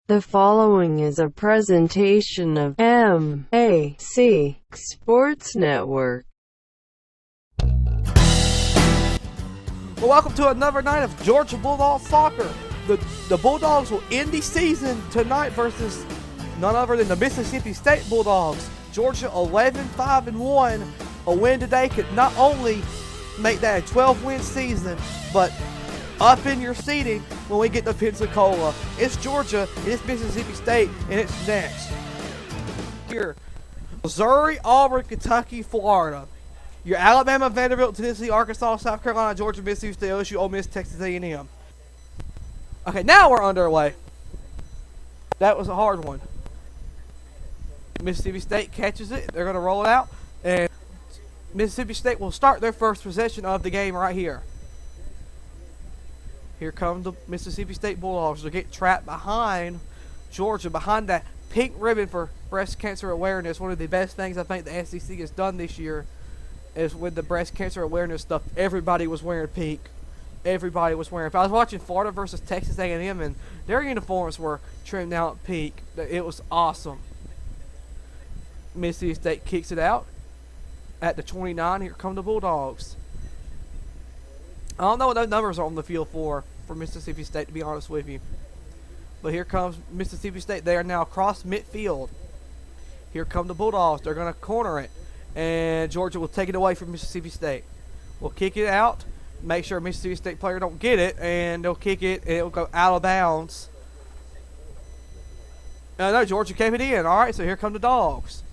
The following is a presentation of MAC Sports Network. Well, welcome to another night of Georgia Bulldog soccer. The Bulldogs will end the season tonight versus none other than the Mississippi State Bulldogs. Georgia 11-5-1. A win today could not only make that a 12-win season, but up in your seating when we get to Pensacola. It's Georgia, and it's Mississippi State, and it's next. Here, Missouri, Auburn, Kentucky, Florida. Your Alabama, Vanderbilt, Tennessee, Arkansas, South Carolina, Georgia, Mississippi State, LSU, Ole Miss, Texas A&M. Okay, now we're underway. That was a hard one. Mississippi State catches it. They're going to roll it out, and Mississippi State will start their first possession of the game right here. Here come the Mississippi State Bulldogs. They'll get trapped behind Georgia, behind that pink ribbon for breast cancer awareness. One of the best things I think the SEC has done this year is with the breast cancer awareness stuff. Everybody was wearing pink. Everybody was wearing. If I was watching Florida versus Texas A&M, and their uniforms were trimmed out pink. It was awesome. Mississippi State kicks it out at the 29. Here come the Bulldogs. I don't know what those numbers are on the field for Mississippi State, to be honest with you. But here comes Mississippi State. They are now across midfield. Here come the Bulldogs. They're going to corner it. And Georgia will take it away from Mississippi State. We'll kick it out. Make sure Mississippi State player don't get it. And they'll kick it, and it will go out of bounds. No, Georgia kept it in. All right, so here come the Dogs.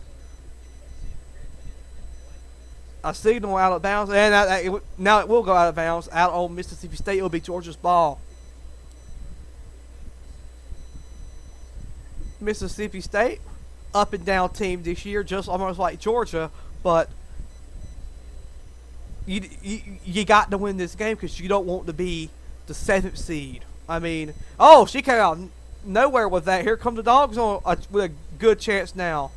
A signal out of bounds, and now it will go out of bounds. Out on Mississippi State, it will be Georgia's ball. Mississippi State, up and down team this year, just almost like Georgia, but you got to win this game because you don't want to be the 7th seed. I mean, oh, she came out nowhere with that. Here come the Dogs with a good chance now.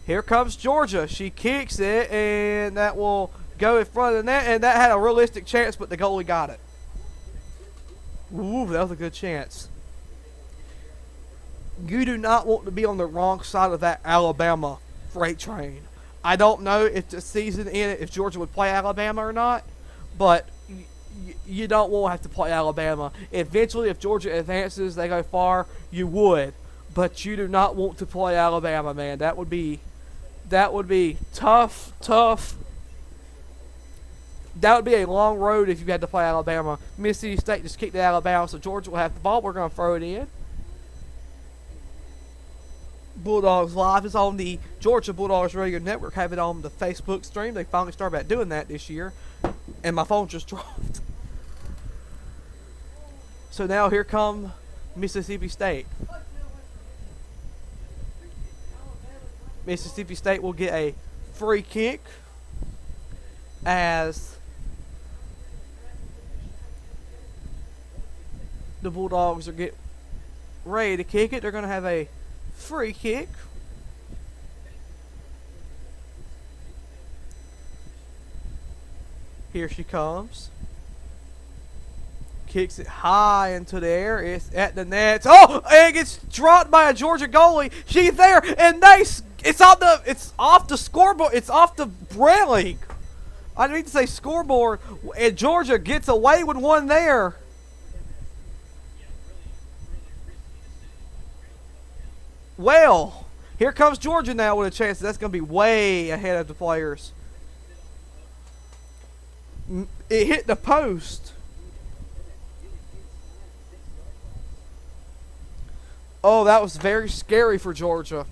Here comes Georgia. She kicks it, and that will go in front of the net, and that had a realistic chance, but the goalie got it. Ooh, that was a good chance. You do not want to be on the wrong side of that Alabama freight train. I don't know if the season ended, if Georgia would play Alabama or not, but you don't want to have to play Alabama. Eventually, if Georgia advances, they go far, you would. But you do not want to play Alabama, man. That would be tough. That would be a long road if you had to play Alabama. Mississippi State just kicked it out of bounds, so Georgia will have the ball. We're going to throw it in. Bulldogs Live is on the Georgia Bulldogs Radio Network. Have it on the Facebook stream. They finally started back doing that this year, and my phone just dropped. So now here come Mississippi State. Mississippi State will get a free kick as the Bulldogs are getting ready to kick it. They're going to have a free kick. Here she comes. Kicks it high into the air. It's at the net. Oh, and it gets dropped by a Georgia goalie. She's there, and it's off the scoreboard. It's off the railing. I didn't mean to say scoreboard. And Georgia gets away with one there. Well, here comes Georgia now with a chance. That's going to be way ahead of the players. It hit the post. Oh, that was very scary for Georgia.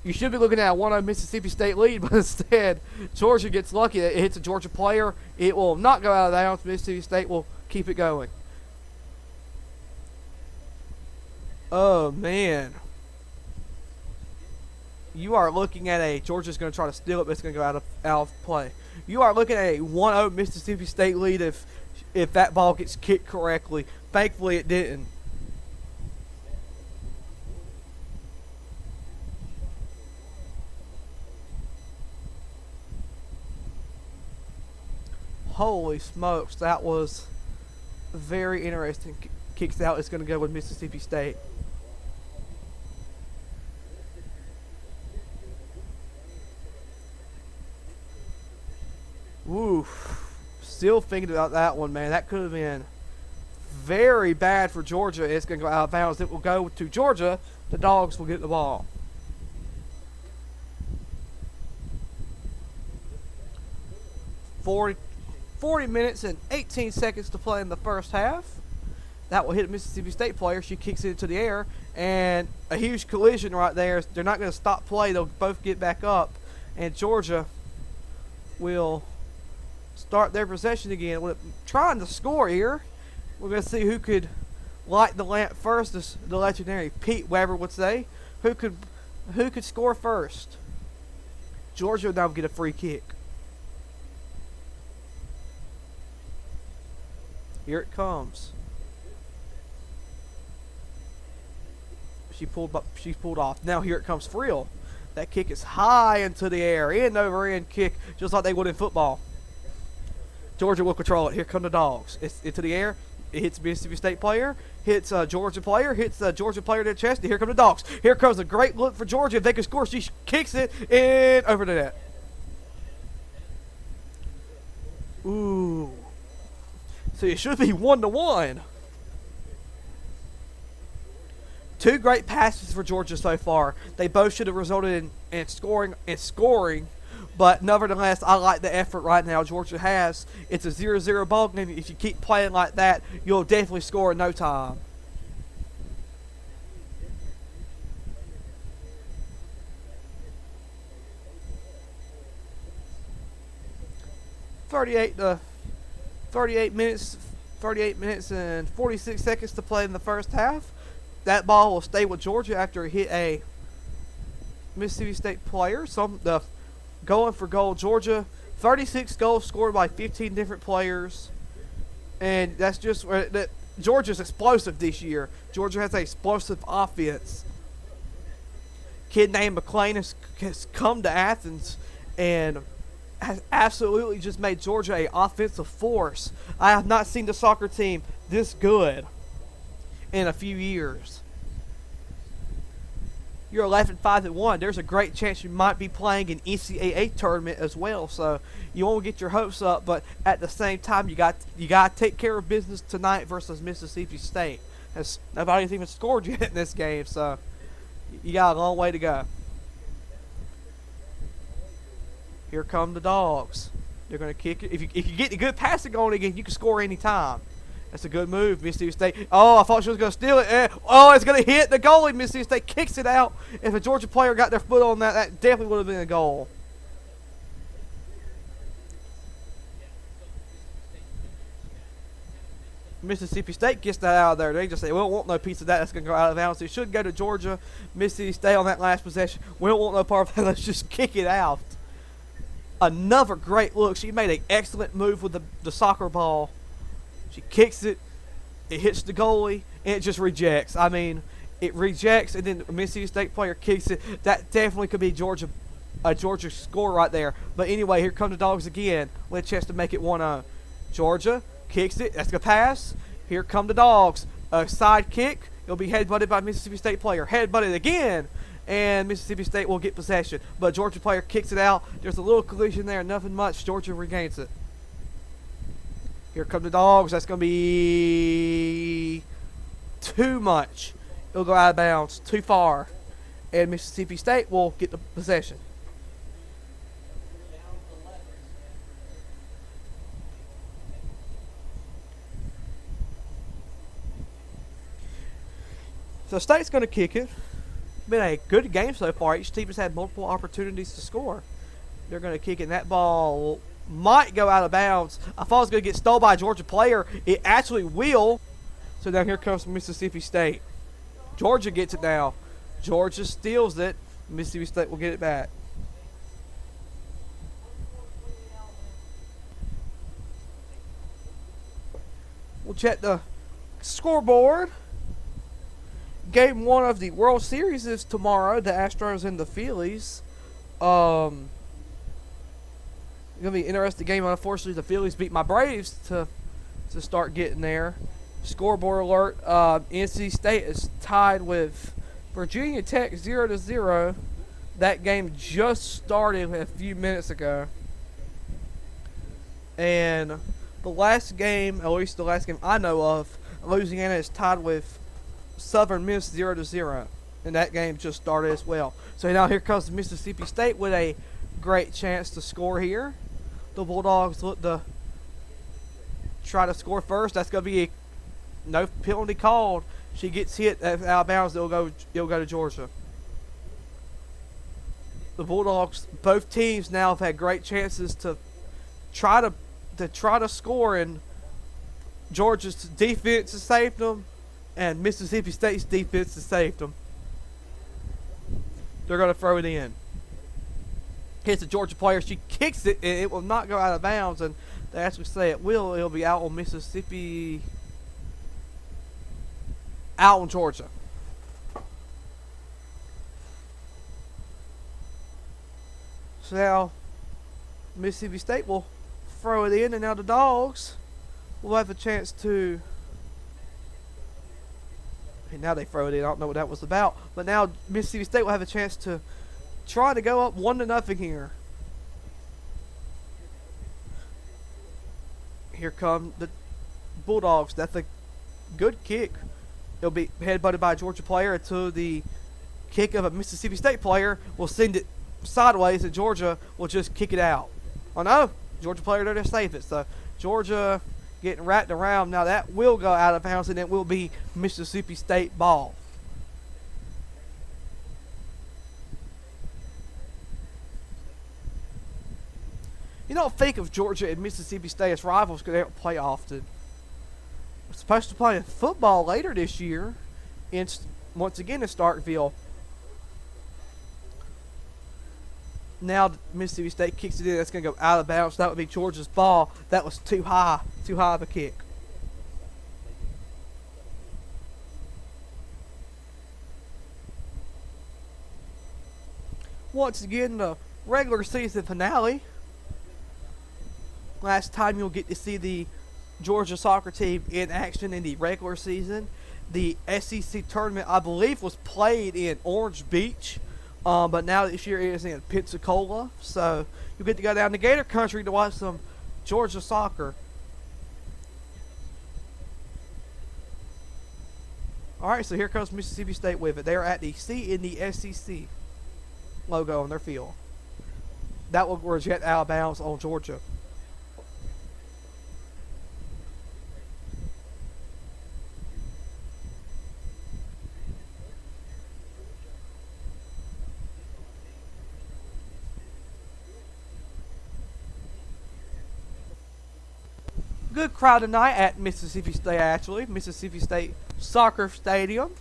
You should be looking at a 1-0 Mississippi State lead, but instead, Georgia gets lucky. It hits a Georgia player. It will not go out of bounds. Mississippi State will keep it going. Oh, man. You are looking at Georgia's going to try to steal it, but it's going to go out of play. You are looking at a 1-0 Mississippi State lead if that ball gets kicked correctly. Thankfully, it didn't. Holy smokes, that was very interesting kicks out. It's going to go with Mississippi State. Oof. Still thinking about that one, man. That could have been very bad for Georgia. It's going to go out of bounds. It will go to Georgia. The Dogs will get the ball. 40 minutes and 18 seconds to play in the first half. That will hit a Mississippi State player. She kicks it into the air, and a huge collision right there. They're not going to stop play. They'll both get back up, and Georgia will start their possession again. We're trying to score here. We're going to see who could light the lamp first, as the legendary Pete Weber would say. Who could score first? Georgia will now get a free kick. Here it comes. She pulled off. Now here it comes for real. That kick is high into the air. End over end kick, just like they would in football. Georgia will control it. Here come the Dogs. It's into the air. It hits Mississippi State player. Hits Georgia player. Hits Georgia player to the chest. And here come the Dogs. Here comes a great look for Georgia. If they can score, she kicks it in over the net. Ooh. So it should be 1-1. Two great passes for Georgia so far. They both should have resulted in scoring. But nevertheless, I like the effort right now Georgia has. It's a 0-0 ball game. If you keep playing like that, you'll definitely score in no time. Thirty-eight minutes and 46 seconds to play in the first half. That ball will stay with Georgia after it hit a Mississippi State player. Going for goal, Georgia. 36 goals scored by 15 different players. And that's just that Georgia's explosive this year. Georgia has an explosive offense. Kid named McClain has come to Athens and has absolutely just made Georgia an offensive force. I have not seen the soccer team this good in a few years. You're 11-5-1. There's a great chance you might be playing an NCAA tournament as well. So you won't get your hopes up, but at the same time, you got to take care of business tonight versus Mississippi State. As nobody's even scored yet in this game, so you got a long way to go. Here come the Dogs. They're going to kick it. If you get the good passing going again, you can score any time. That's a good move, Mississippi State. Oh, I thought she was going to steal it. It's going to hit the goalie. Mississippi State kicks it out. If a Georgia player got their foot on that, that definitely would have been a goal. Mississippi State gets that out of there. They just say, we don't want no piece of that. That's going to go out of bounds. It should go to Georgia. Mississippi State on that last possession. We don't want no part of that. Let's just kick it out. Another great look. She made an excellent move with the soccer ball. She kicks it. It hits the goalie, and it just rejects. I mean, it rejects, and then the Mississippi State player kicks it. That definitely could be a Georgia score right there. But anyway, here come the Dogs again with a chance to make it 1-0. Georgia kicks it. That's the pass. Here come the Dogs. A side kick. It'll be headbutted by Mississippi State player. Headbutted again. And Mississippi State will get possession. But Georgia player kicks it out. There's a little collision there. Nothing much. Georgia regains it. Here come the Dogs. That's going to be too much. It'll go out of bounds. Too far. And Mississippi State will get the possession. So State's going to kick it. Been a good game so far. Each team has had multiple opportunities to score. They're going to kick it, and that ball might go out of bounds. I thought it was going to get stolen by a Georgia player. It actually will. So now here comes Mississippi State. Georgia gets it now. Georgia steals it. Mississippi State will get it back. We'll check the scoreboard. Game 1 of the World Series is tomorrow. The Astros and the Phillies. Going to be an interesting game. Unfortunately, the Phillies beat my Braves to start getting there. Scoreboard alert: NC State is tied with Virginia Tech 0-0. That game just started a few minutes ago. And the last game, at least the last game I know of, Louisiana is tied with Southern Miss 0-0. And that game just started as well. So now here comes Mississippi State with a great chance to score here. The Bulldogs look to try to score first. That's going to be no penalty called. She gets hit out of bounds. It'll go to Georgia. The Bulldogs, both teams now have had great chances to try to score, and Georgia's defense has saved them, and Mississippi State's defense has saved them. They're going to throw it in. Hits the Georgia player. She kicks it, and it will not go out of bounds, and they actually say it will. It'll be out on Mississippi, out on Georgia. So now Mississippi State will throw it in, and now the Dogs will have a chance to. And now they throw it in. I don't know what that was about, but now Mississippi State will have a chance to try to go up 1-0 here. Here come the Bulldogs. That's a good kick. It'll be headbutted by a Georgia player until the kick of a Mississippi State player will send it sideways, and Georgia will just kick it out. Oh no, Georgia player there to save it. So Georgia getting wrapped around. Now that will go out of bounds, and it will be Mississippi State ball. You don't think of Georgia and Mississippi State as rivals because they don't play often. We're supposed to play football later this year, once again in Starkville. Now Mississippi State kicks it in. That's going to go out of bounds. That would be Georgia's ball. That was too high of a kick. Once again, the regular season finale. Last time you'll get to see the Georgia soccer team in action in the regular season. The SEC tournament, I believe, was played in Orange Beach. But now this year it is in Pensacola. So you'll get to go down to Gator Country to watch some Georgia soccer. Alright, so here comes Mississippi State with it. They are at the C in the SEC logo on their field. That will reject out of bounds on Georgia. Good crowd tonight at Mississippi State, actually. Mississippi State Soccer Stadium.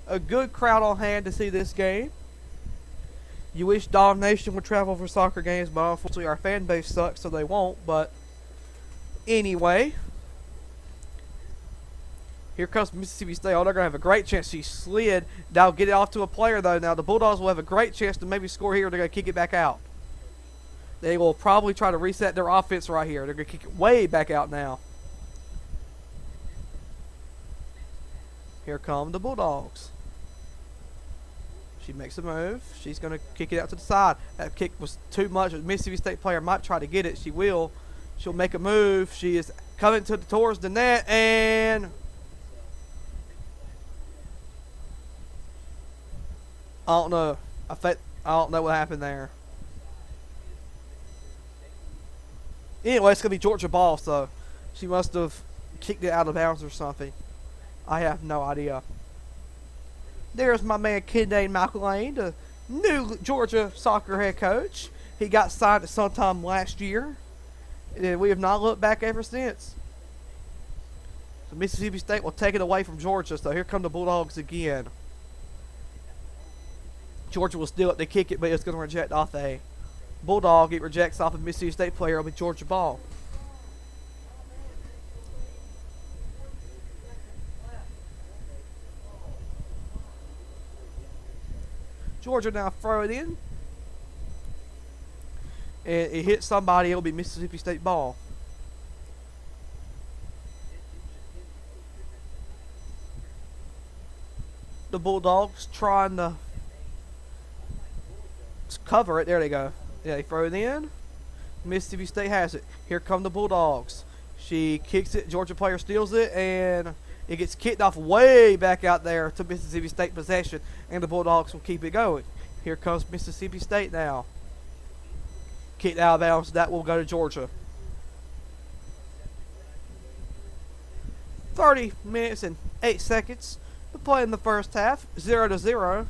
A good crowd on hand to see this game. You wish Dom Nation would travel for soccer games, but unfortunately our fan base sucks, so they won't. But anyway, here comes Mississippi State. Oh, they're going to have a great chance. She slid. Now get it off to a player, though. Now the Bulldogs will have a great chance to maybe score here. They're going to kick it back out. They will probably try to reset their offense right here. They're going to kick it way back out now. Here come the Bulldogs. She makes a move. She's going to kick it out to the side. That kick was too much. A Mississippi State player might try to get it. She will. She'll make a move. She is coming towards the net, and I don't know. I don't know what happened there. Anyway, it's going to be Georgia ball, so she must have kicked it out of bounds or something. I have no idea. There's my man, kid named Malcolm Lane, the new Georgia soccer head coach. He got signed at sometime last year, and we have not looked back ever since. So Mississippi State will take it away from Georgia, so here come the Bulldogs again. Georgia will steal it. They kick it, but it's going to reject off a Bulldog. It rejects off a Mississippi State player. It'll be Georgia ball. Georgia now throw it in. And it hits somebody. It'll be Mississippi State ball. the Bulldogs trying to cover it. There they go. Yeah, they throw it in. Mississippi State has it. Here come the Bulldogs. She kicks it. Georgia player steals it, and it gets kicked off way back out there to Mississippi State possession, and the Bulldogs will keep it going. Here comes Mississippi State now. Kicked out of bounds. That will go to Georgia. 30 minutes and 8 seconds to play in the first half. 0-0.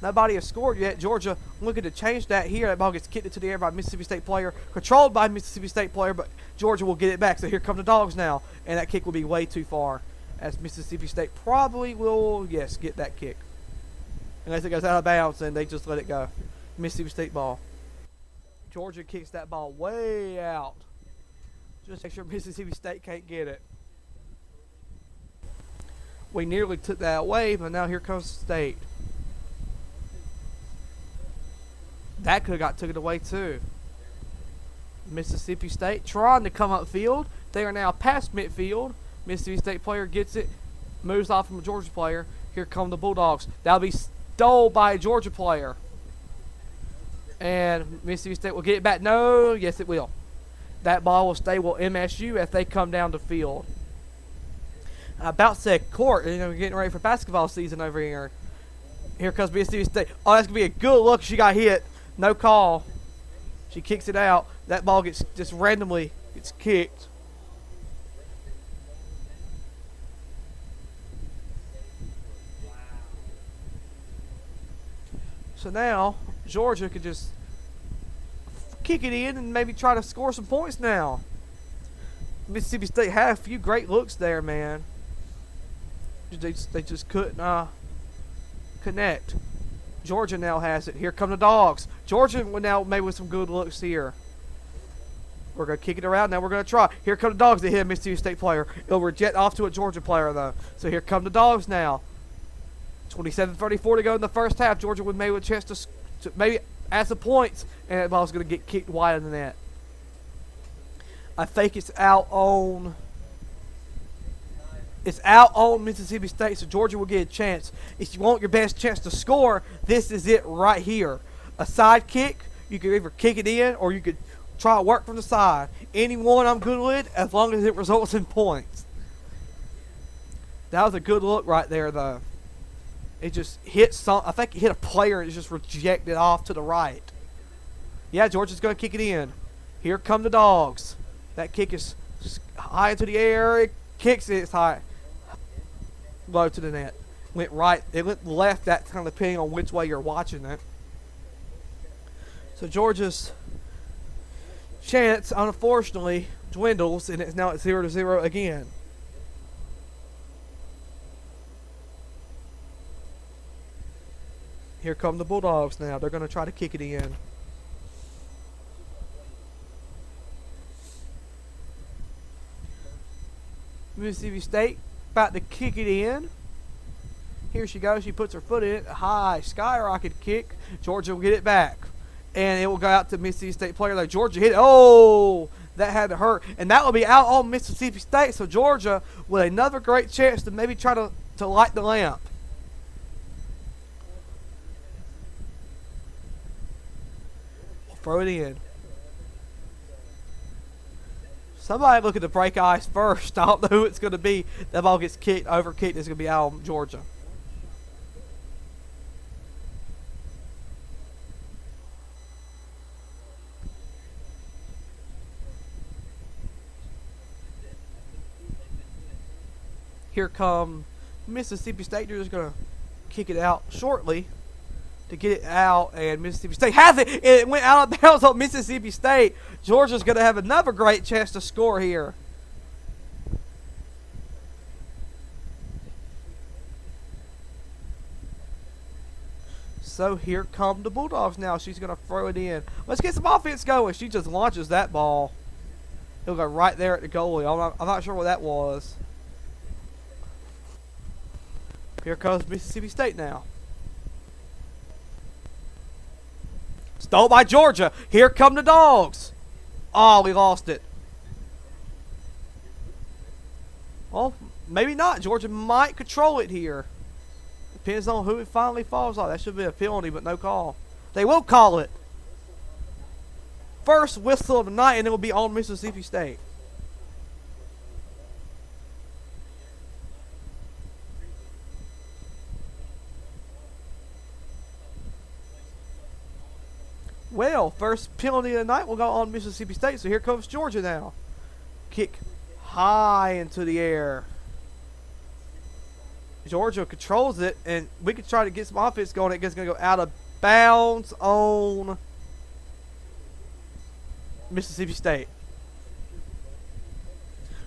Nobody has scored yet. Georgia looking to change that here. That ball gets kicked into the air by Mississippi State player. Controlled by Mississippi State player, but Georgia will get it back. So here come the Dogs now. And that kick will be way too far, as Mississippi State probably will, yes, get that kick. Unless it goes out of bounds and they just let it go. Mississippi State ball. Georgia kicks that ball way out. Just make sure Mississippi State can't get it. We nearly took that away, but now here comes State. That could have took it away too. Mississippi State trying to come upfield. They are now past midfield. Mississippi State player gets it, moves off from a Georgia player. Here come the Bulldogs. That'll be stole by a Georgia player. And Mississippi State will get it back. No, yes it will. That ball will stay with MSU as they come down the field. About said court, we're getting ready for basketball season over here. Here comes Mississippi State. Oh, that's going to be a good look. She got hit. No call. She kicks it out. That ball gets just randomly gets kicked. So now Georgia could just kick it in and maybe try to score some points now. Mississippi State had a few great looks there, man. They just couldn't connect. Georgia now has it. Here come the Dogs. Georgia now maybe with some good looks here. We're going to kick it around. Now we're going to try. Here come the Dogs. They hit a Mississippi State player. It'll reject off to a Georgia player, though. So here come the Dogs now. 27:34 to go in the first half. Georgia would maybe with a chance to maybe add some points. And that ball's going to get kicked wide of the net. I think it's out on... It's out on Mississippi State, so Georgia will get a chance. If you want your best chance to score, this is it right here. A side kick, you can either kick it in or you could try to work from the side. Any one I'm good with, as long as it results in points. That was a good look right there, though. It just hit some. I think it hit a player and it just rejected off to the right. Yeah, Georgia's going to kick it in. Here come the Dogs. That kick is high into the air. It kicks it. It's high. Low to the net. Went right. It went left. That kind of depending on which way you're watching it. So Georgia's chance, unfortunately, dwindles, and it's now at 0-0 again. Here come the Bulldogs now. They're going to try to kick it in. Mississippi State about to kick it in. Here she goes. She puts her foot in it. A high skyrocket kick. Georgia will get it back. And it will go out to Mississippi State player. Like Georgia hit it. Oh, that had to hurt. And that will be out on Mississippi State. So Georgia with another great chance to maybe try to light the lamp. Throw it in. Somebody looking to break ice first. I don't know who it's going to be. That ball gets kicked, overkicked. It's going to be out on Georgia. Here come Mississippi State. They're just going to kick it out shortly to get it out, and Mississippi State has it. It went out of bounds on Mississippi State. Georgia's going to have another great chance to score here. So here come the Bulldogs now. She's going to throw it in. Let's get some offense going. She just launches that ball. It'll go right there at the goalie. I'm not sure what that was. Here comes Mississippi State now. Stole by Georgia. Here come the Dogs. Oh, we lost it. Well, maybe not. Georgia might control it here. Depends on who it finally falls on. That should be a penalty, but no call. They will call it. First whistle of the night, and it will be on Mississippi State. Well, first penalty of the night will go on Mississippi State. So here comes Georgia now. Kick high into the air. Georgia controls it, and we could try to get some offense going. It's going to go out of bounds on Mississippi State.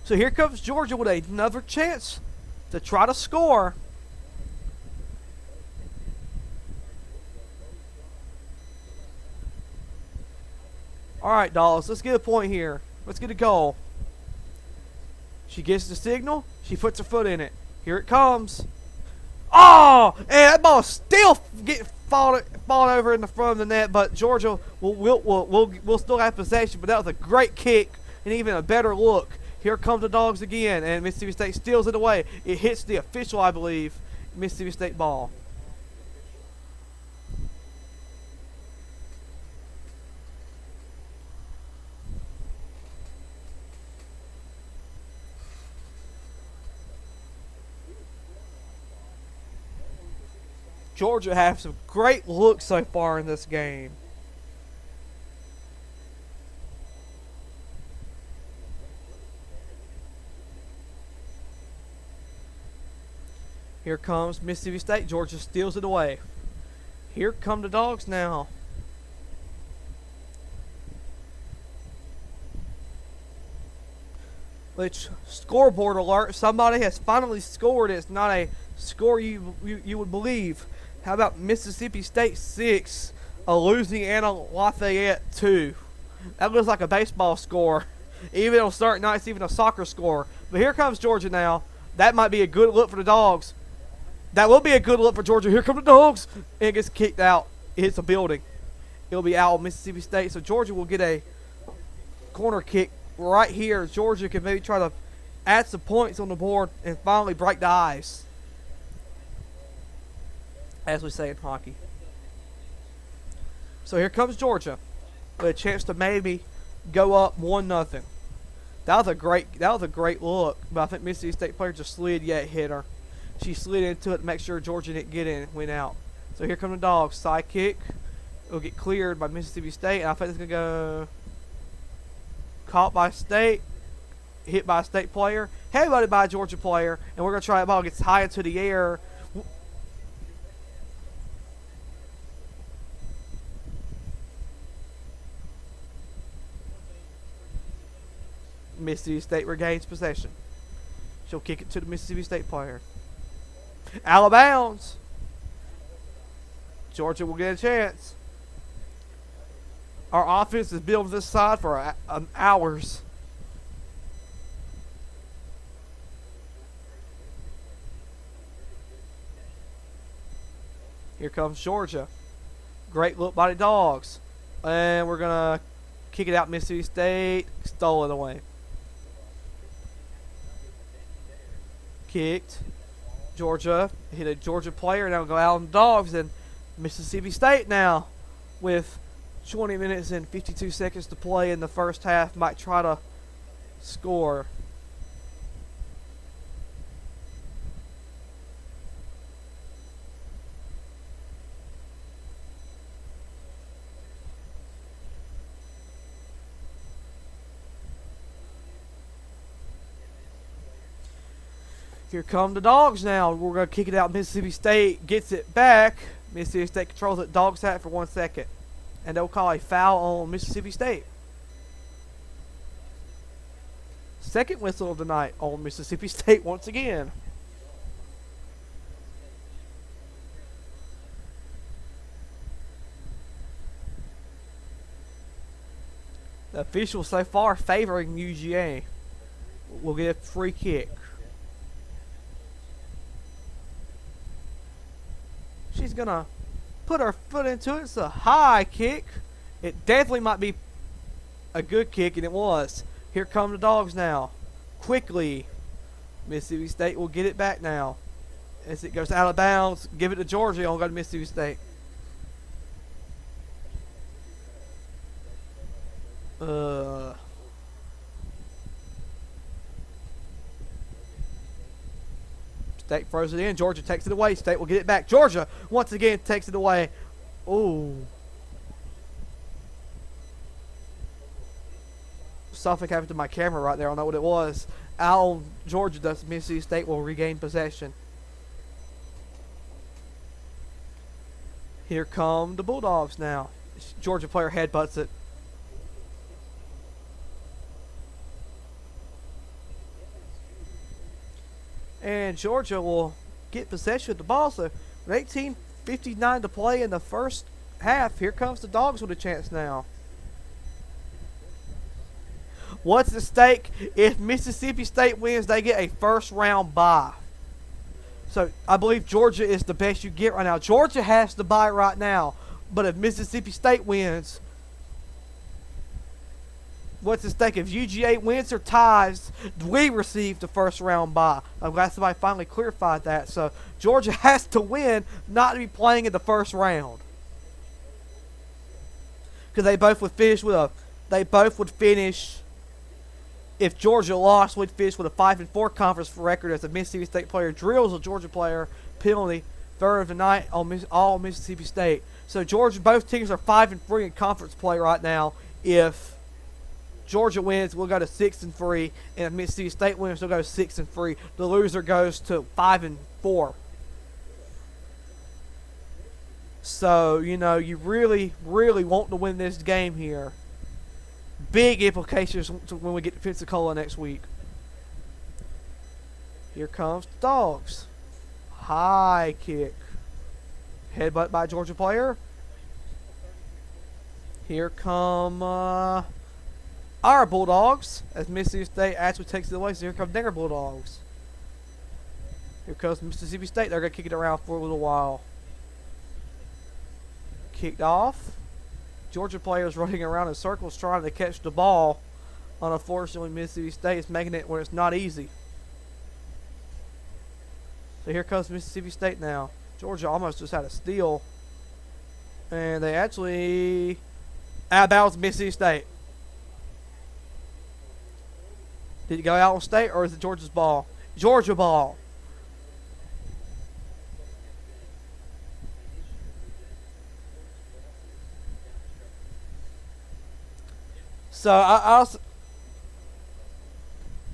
So here comes Georgia with another chance to try to score. All right, Dolls, let's get a point here. Let's get a goal. She gets the signal. She puts her foot in it. Here it comes. Oh, and that ball still falling over in the front of the net, but Georgia will still have possession. But that was a great kick and even a better look. Here comes the Dogs again, and Mississippi State steals it away. It hits the official, I believe. Mississippi State ball. Georgia have some great looks so far in this game. Here comes Mississippi State. Georgia steals it away. Here come the Dogs now. Which scoreboard alert, somebody has finally scored. It's not a score you would believe. How about Mississippi State 6, Louisiana Lafayette 2? That looks like a baseball score. Even on certain nights, even a soccer score. But here comes Georgia now. That might be a good look for the Dogs. That will be a good look for Georgia. Here come the Dogs. And it gets kicked out. It hits a building. It'll be out of Mississippi State. So Georgia will get a corner kick right here. Georgia can maybe try to add some points on the board and finally break the ice, as we say in hockey. So here comes Georgia with a chance to maybe go up 1-0. That was a great look, but I think Mississippi State player just slid yet hit her. She slid into it to make sure Georgia didn't get in, went out. So here come the Dogs. Side kick. It'll get cleared by Mississippi State, and I think it's gonna go caught by State, hit by a State player, headbutted by a Georgia player, and we're gonna try that ball gets high into the air. Mississippi State regains possession. She'll kick it to the Mississippi State player. Out of bounds. Georgia will get a chance. Our offense has been on this side for hours. Here comes Georgia. Great look by the Dogs. And we're going to kick it out Mississippi State. Stole it away. Kicked. Georgia hit a Georgia player. Now go out on the Dogs. And Mississippi State now with 20 minutes and 52 seconds to play in the first half might try to score. Here come the Dogs now. We're going to kick it out. Mississippi State gets it back. Mississippi State controls it. Dogs have it for 1 second. And they'll call a foul on Mississippi State. Second whistle of the night on Mississippi State once again. The officials so far favoring UGA. We'll get a free kick. She's going to put her foot into it. It's a high kick. It definitely might be a good kick, and it was. Here come the Dogs now. Quickly. Mississippi State will get it back now. As it goes out of bounds, give it to Georgia. I'll go to Mississippi State. State throws it in. Georgia takes it away. State will get it back. Georgia once again takes it away. Ooh. Something happened to my camera right there. I don't know what it was. Out Georgia does. Mississippi State will regain possession. Here come the Bulldogs now. Georgia player headbutts it. And Georgia will get possession of the ball. So with 18:59 to play in the first half, here comes the Dogs with a chance now. What's at stake? If Mississippi State wins, they get a first round bye. So I believe Georgia is the best you get right now. Georgia has the bye right now. But if Mississippi State wins, what's at stake? If UGA wins or ties, we receive the first round bye. I'm glad somebody finally clarified that. So Georgia has to win not to be playing in the first round. Because they both would finish if Georgia lost, we'd finish with a 5-4 conference record as a Mississippi State player drills a Georgia player penalty third of the night on all Mississippi State. So Georgia, both teams are 5-3 in conference play right now. If Georgia wins, we'll go to 6-3, and if Mississippi State wins, we'll go 6-3. The loser goes to 5-4. So you really, really want to win this game here. Big implications when we get to Pensacola next week. Here comes the Dogs. High kick. Headbutt by Georgia player. Here come our Bulldogs as Mississippi State actually takes it away. So here come their Bulldogs. Here comes Mississippi State. They're going to kick it around for a little while. Kicked off. Georgia players running around in circles trying to catch the ball. Unfortunately, Mississippi State is making it where it's not easy. So here comes Mississippi State now. Georgia almost just had a steal. And they actually outbounds Mississippi State. Did it go out on State or is it Georgia's ball? Georgia ball.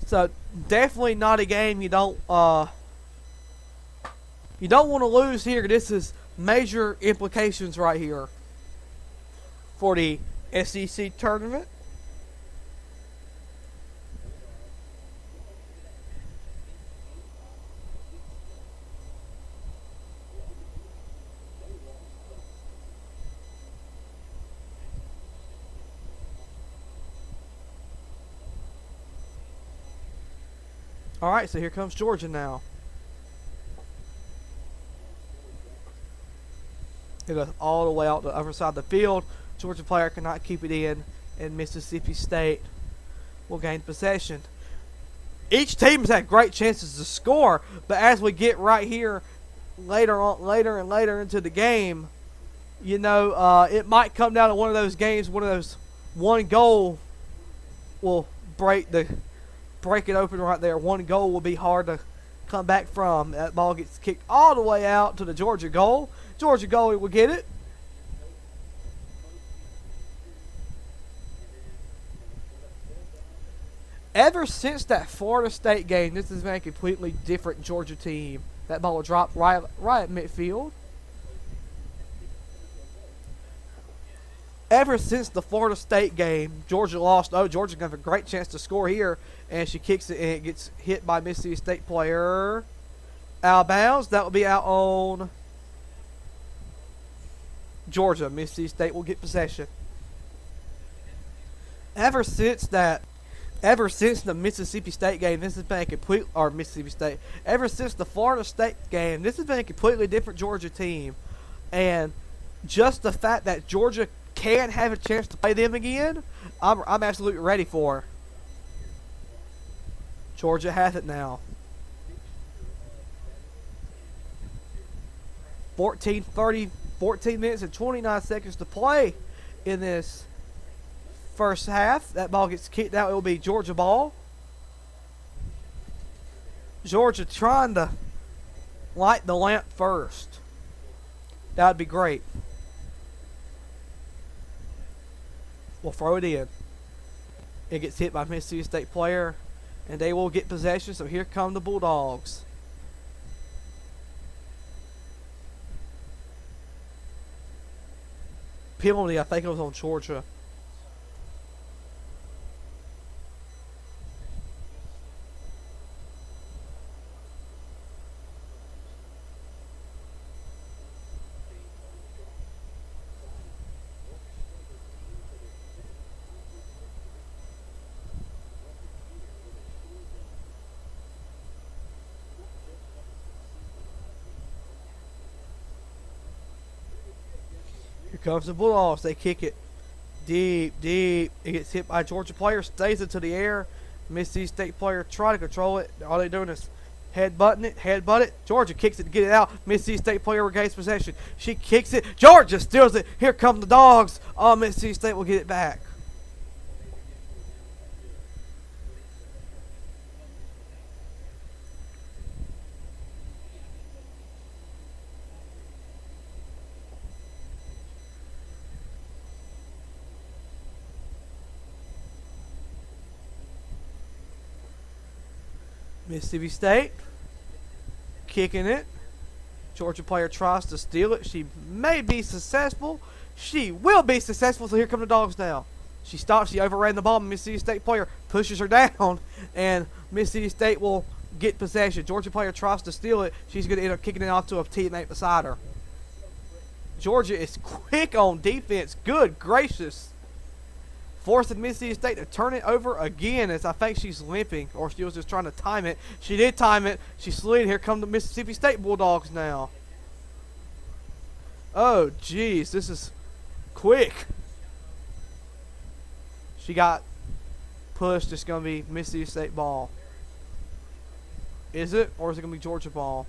So definitely not a game you don't want to lose here. This is major implications right here for the SEC tournament. All right, so here comes Georgia now. It goes all the way out the other side of the field. Georgia player cannot keep it in, and Mississippi State will gain possession. Each team has had great chances to score, but as we get right here later into the game, it might come down to one of those games. One of those one goal will break it open right there. One goal will be hard to come back from. That ball gets kicked all the way out to the Georgia goal. Georgia goalie will get it. Ever since that Florida State game, this has been a completely different Georgia team. That ball will drop right at midfield. Ever since the Florida State game, Georgia lost. Oh, Georgia going to have a great chance to score here. And she kicks it and it gets hit by Mississippi State player. Out of bounds. That will be out on Georgia. Mississippi State will get possession. Ever since the Mississippi State game, this has been ever since the Florida State game, this has been a completely different Georgia team. And just the fact that Georgia can have a chance to play them again, I'm absolutely ready for. Georgia has it now. 14 minutes and 29 seconds to play in this first half. That ball gets kicked out. It will be Georgia ball. Georgia trying to light the lamp first. That would be great. We'll throw it in. It gets hit by Mississippi State player, and they will get possession. So here come the Bulldogs. Penalty, I think it was on Georgia. Here comes the Bulldogs. They kick it deep. It gets hit by a Georgia player, stays into the air. Mississippi State player try to control it. All they're doing is headbutt it. Georgia kicks it to get it out. Mississippi State player regains possession. She kicks it. Georgia steals it. Here come the Dogs. Mississippi State will get it back. Mississippi State kicking it. Georgia player tries to steal it. She may be successful. She will be successful. So here come the Dogs now. She stops. She overran the ball. Mississippi State player pushes her down, and Mississippi State will get possession. Georgia player tries to steal it. She's going to end up kicking it off to a teammate beside her. Georgia is quick on defense. Good gracious. Forcing Mississippi State to turn it over again, as I think she's limping, or she was just trying to time it. She did time it. She slid. Here come the Mississippi State Bulldogs now. Oh, geez. This is quick. She got pushed. It's going to be Mississippi State ball. Is it? Or is it going to be Georgia ball?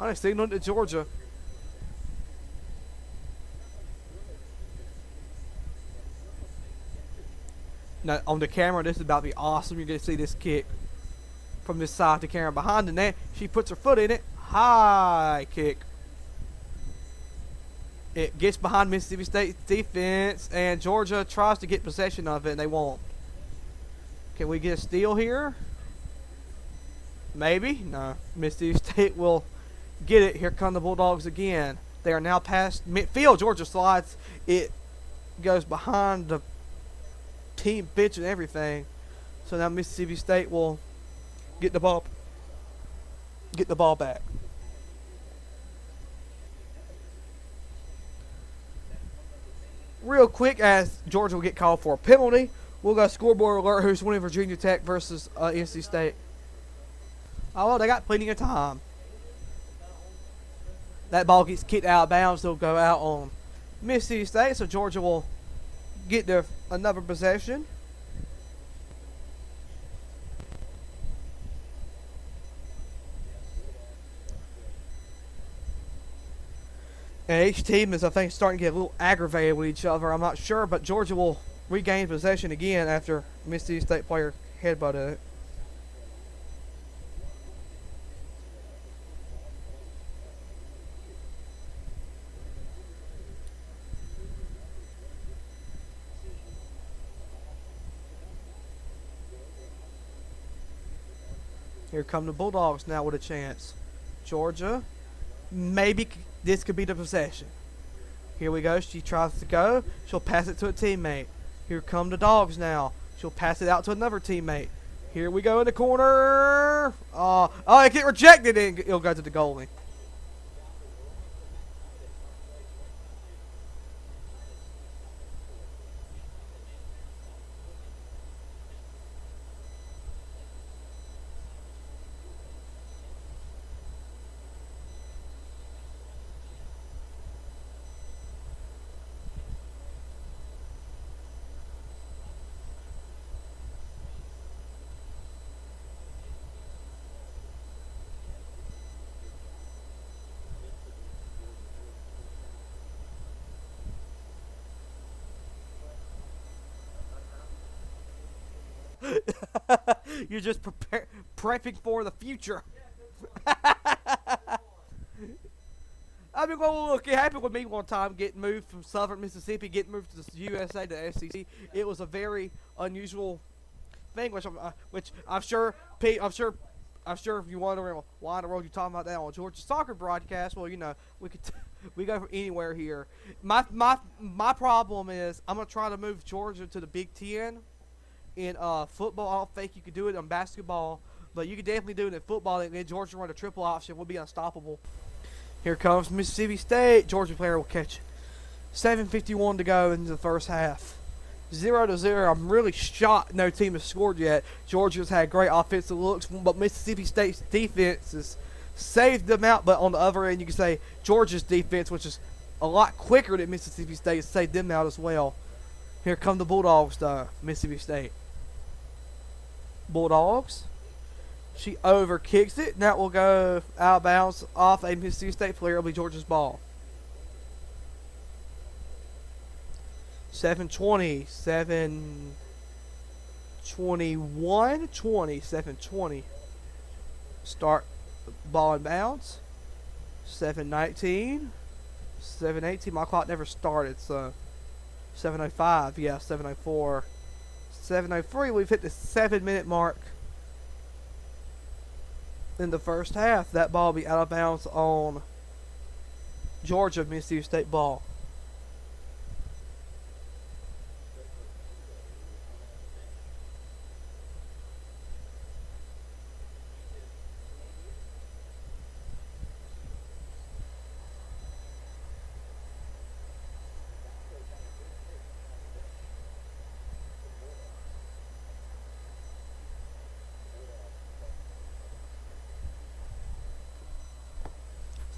I didn't signal it to Georgia. Now, on the camera, this is about to be awesome. You're going to see this kick from this side of the camera. Behind the net, she puts her foot in it. High kick. It gets behind Mississippi State's defense, and Georgia tries to get possession of it, and they won't. Can we get a steal here? Maybe. No. Mississippi State will get it. Here come the Bulldogs again. They are now past midfield. Georgia slides. It goes behind the team bench and everything. So now Mississippi State will get the ball back. Real quick, as Georgia will get called for a penalty, we'll go scoreboard alert. Who's winning Virginia Tech versus NC State? Oh, well, they got plenty of time. That ball gets kicked out of bounds. They'll go out on Mississippi State, so Georgia will get their another possession. And each team is, I think, starting to get a little aggravated with each other. I'm not sure, but Georgia will regain possession again after Mississippi State player headbutted it. Here come the Bulldogs now with a chance. Georgia, maybe this could be the possession. Here we go. She tries to go. She'll pass it to a teammate. Here come the Dogs now. She'll pass it out to another teammate. Here we go in the corner. It get rejected, and it'll go to the goalie. You're just prepping for the future. I mean, well, look, it happened with me one time getting moved from Southern Mississippi, getting moved to the USA to the SEC. It was a very unusual thing, which I'm sure, I'm sure if you're wondering why in the world you talking about that on Georgia soccer broadcast, well, you know, we go from anywhere here. My problem is I'm gonna try to move Georgia to the Big Ten in football. I don't think you could do it in basketball, but you could definitely do it in football. And then Georgia run a triple option, we'll be unstoppable. Here comes Mississippi State. Georgia player will catch it. 7:51 to go into the first half. 0-0. I'm really shocked no team has scored yet. Georgia's had great offensive looks, but Mississippi State's defense has saved them out. But on the other end, you can say Georgia's defense, which is a lot quicker than Mississippi State, has saved them out as well. Here come the Bulldogs, though. Mississippi State. Bulldogs. She over kicks it. That will go out of bounds off a Mississippi State player. It'll be Georgia's ball. 7:20. 7:21. 7:20. Start ball in bounds. 7:19. 7:18. My clock never started, so 7:05. Yeah, 7:04. 7:03. We've hit the 7-minute mark in the first half. That ball will be out of bounds on Georgia. Mississippi State ball.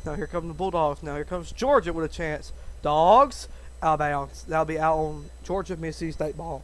Now here come the Bulldogs. Now here comes Georgia with a chance. Dogs, out of bounds. That'll be out on Georgia, Mississippi State ball.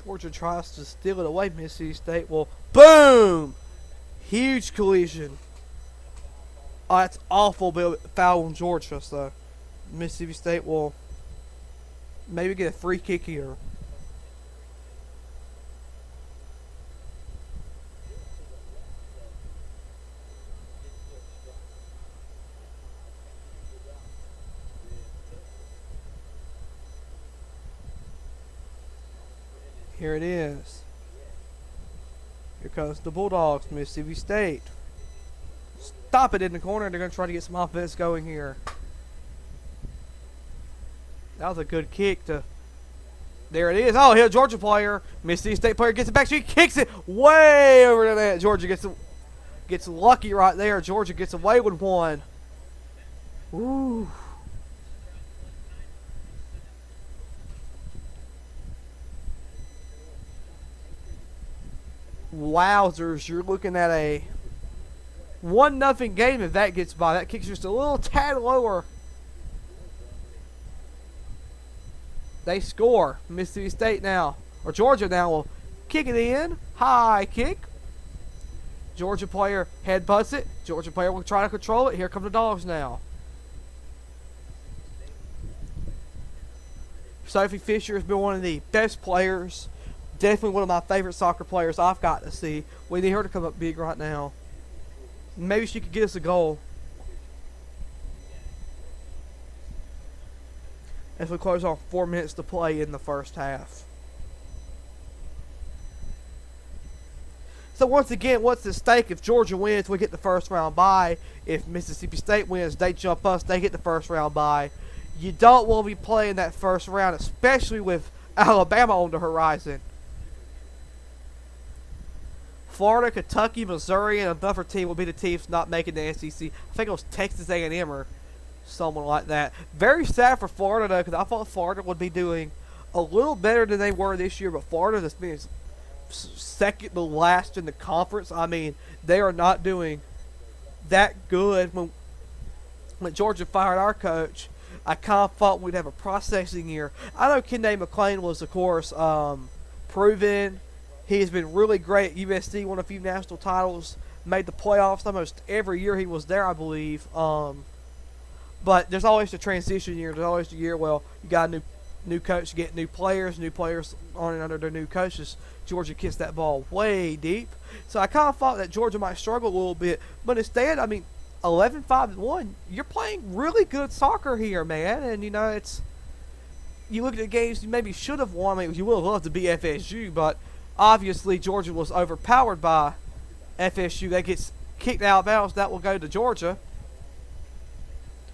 Georgia tries to steal it away. Mississippi State will, boom! Huge collision. Oh, that's awful, but foul on Georgia. So Mississippi State will maybe get a free kick here. Here it is. Here comes the Bulldogs, Mississippi State. Stop it in the corner. They're going to try to get some offense going here. That was a good kick to... There it is. Oh, here's a Georgia player. Mississippi State player gets it back. She kicks it way over the net. Georgia gets lucky right there. Georgia gets away with one. Ooh. Wowzers, you're looking at a 1-0 game if that gets by. That kicks just a little tad lower. They score. Mississippi State now, or Georgia now, will kick it in. High kick. Georgia player headbutts it. Georgia player will try to control it. Here come the Dogs now. Sophie Fisher has been one of the best players. Definitely one of my favorite soccer players I've got to see. We need her to come up big right now. Maybe she could get us a goal. As we close on 4 minutes to play in the first half. So once again, what's at stake? If Georgia wins, we get the first round bye. If Mississippi State wins, they jump us, they get the first round bye. You don't want to be playing that first round, especially with Alabama on the horizon. Florida, Kentucky, Missouri, and another team will be the teams not making the SEC. I think it was Texas A&M or someone like that. Very sad for Florida, though, because I thought Florida would be doing a little better than they were this year, but Florida has been second to last in the conference. I mean, they are not doing that good. When Georgia fired our coach, I kind of thought we'd have a processing year. I know Kennedy McLean was, of course, proven. He has been really great at USC, won a few national titles, made the playoffs almost every year he was there, I believe. But there's always the transition year. There's always the year, well, you got a new coach, you get new players on and under their new coaches. Georgia kicks that ball way deep. So I kind of thought that Georgia might struggle a little bit. But instead, I mean, 11-5-1, you're playing really good soccer here, man. And, you know, you look at the games you maybe should have won. I mean, you would have loved to beat FSU, but obviously Georgia was overpowered by FSU. That gets kicked out of bounds. That will go to Georgia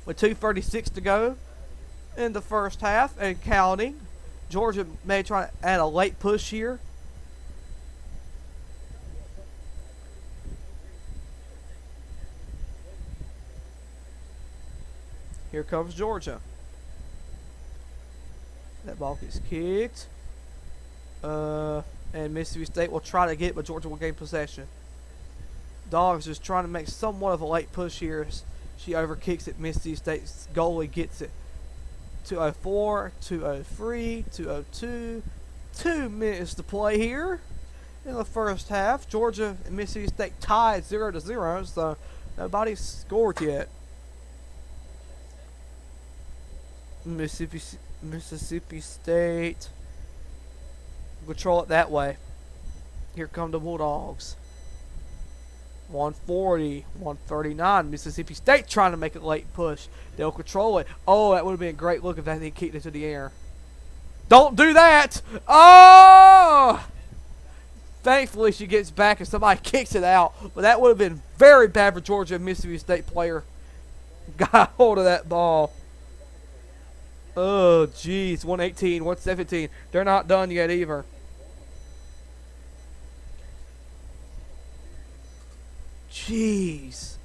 with 2:36 to go in the first half and counting. Georgia may try to add a late push here. Here comes Georgia. That ball gets kicked. And Mississippi State will try to get it, but Georgia will gain possession. Dogs just trying to make somewhat of a late push here. She overkicks it. Mississippi State's goalie gets it. 2:04, 2:03, 2:02. 2 minutes to play here in the first half. Georgia and Mississippi State tied 0-0, so nobody's scored yet. Mississippi State control it that way. Here come the Bulldogs. 140, 139. Mississippi State trying to make a late push. They'll control it. Oh, that would have been a great look if they kicked it to the air. Don't do that! Oh! Thankfully, she gets back and somebody kicks it out. But that would have been very bad for Georgia. Mississippi State player got hold of that ball. Oh, jeez. 118, 117. They're not done yet either. Jeez.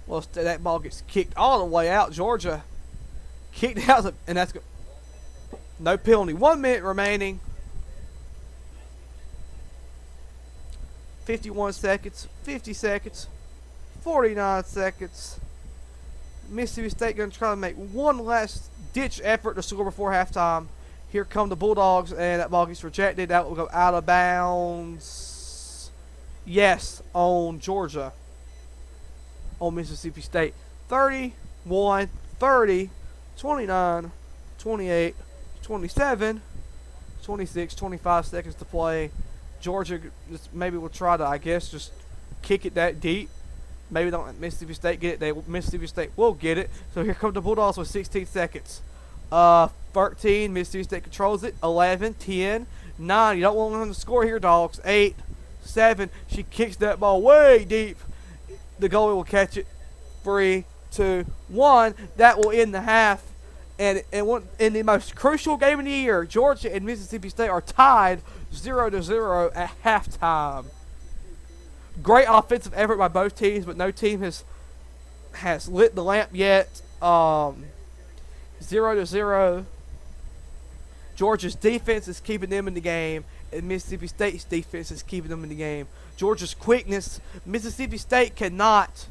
Well, that ball gets kicked all the way out. Georgia kicked out, and that's good. No penalty. 1 minute remaining. 51 seconds. 50 seconds. 49 seconds. Mississippi State going to try to make one last ditch effort to score before halftime. Here come the Bulldogs, and that ball gets rejected. That will go out of bounds. Yes, on Georgia. On Mississippi State. 31, 30, 29, 28, 27, 26, 25 seconds to play. Georgia just maybe will try to, I guess, just kick it that deep. Maybe don't let Mississippi State get it. Mississippi State will get it. So here come the Bulldogs with 16 seconds. 13, Mississippi State controls it. 11, 10, 9. You don't want them to score here, dogs. 8, 7. She kicks that ball way deep. The goalie will catch it. 3, 2, 1. That will end the half. And in the most crucial game of the year, Georgia and Mississippi State are tied 0-0 at halftime. Great offensive effort by both teams, but no team has lit the lamp yet. 0-0. Georgia's defense is keeping them in the game, and Mississippi State's defense is keeping them in the game. Georgia's quickness, Mississippi State cannot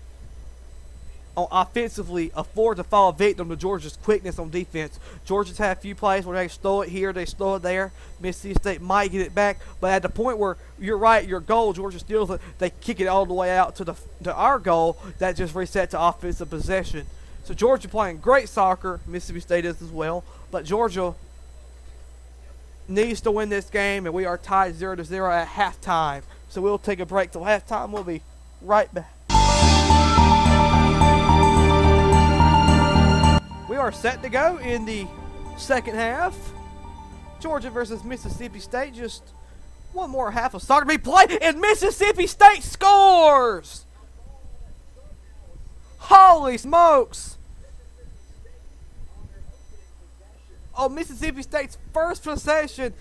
offensively afford to fall victim to Georgia's quickness on defense. Georgia's had a few plays where they stole it here, they stole it there. Mississippi State might get it back, but at the point where you're right, your goal, Georgia steals it, they kick it all the way out to our goal. That just reset to offensive possession. So Georgia playing great soccer. Mississippi State is as well, but Georgia needs to win this game, and we are tied 0-0 at halftime. So we'll take a break till halftime. We'll be right back. We are set to go in the second half. Georgia versus Mississippi State. Just one more half of soccer to be played, and Mississippi State scores! Holy smokes! Oh, Mississippi State's first possession.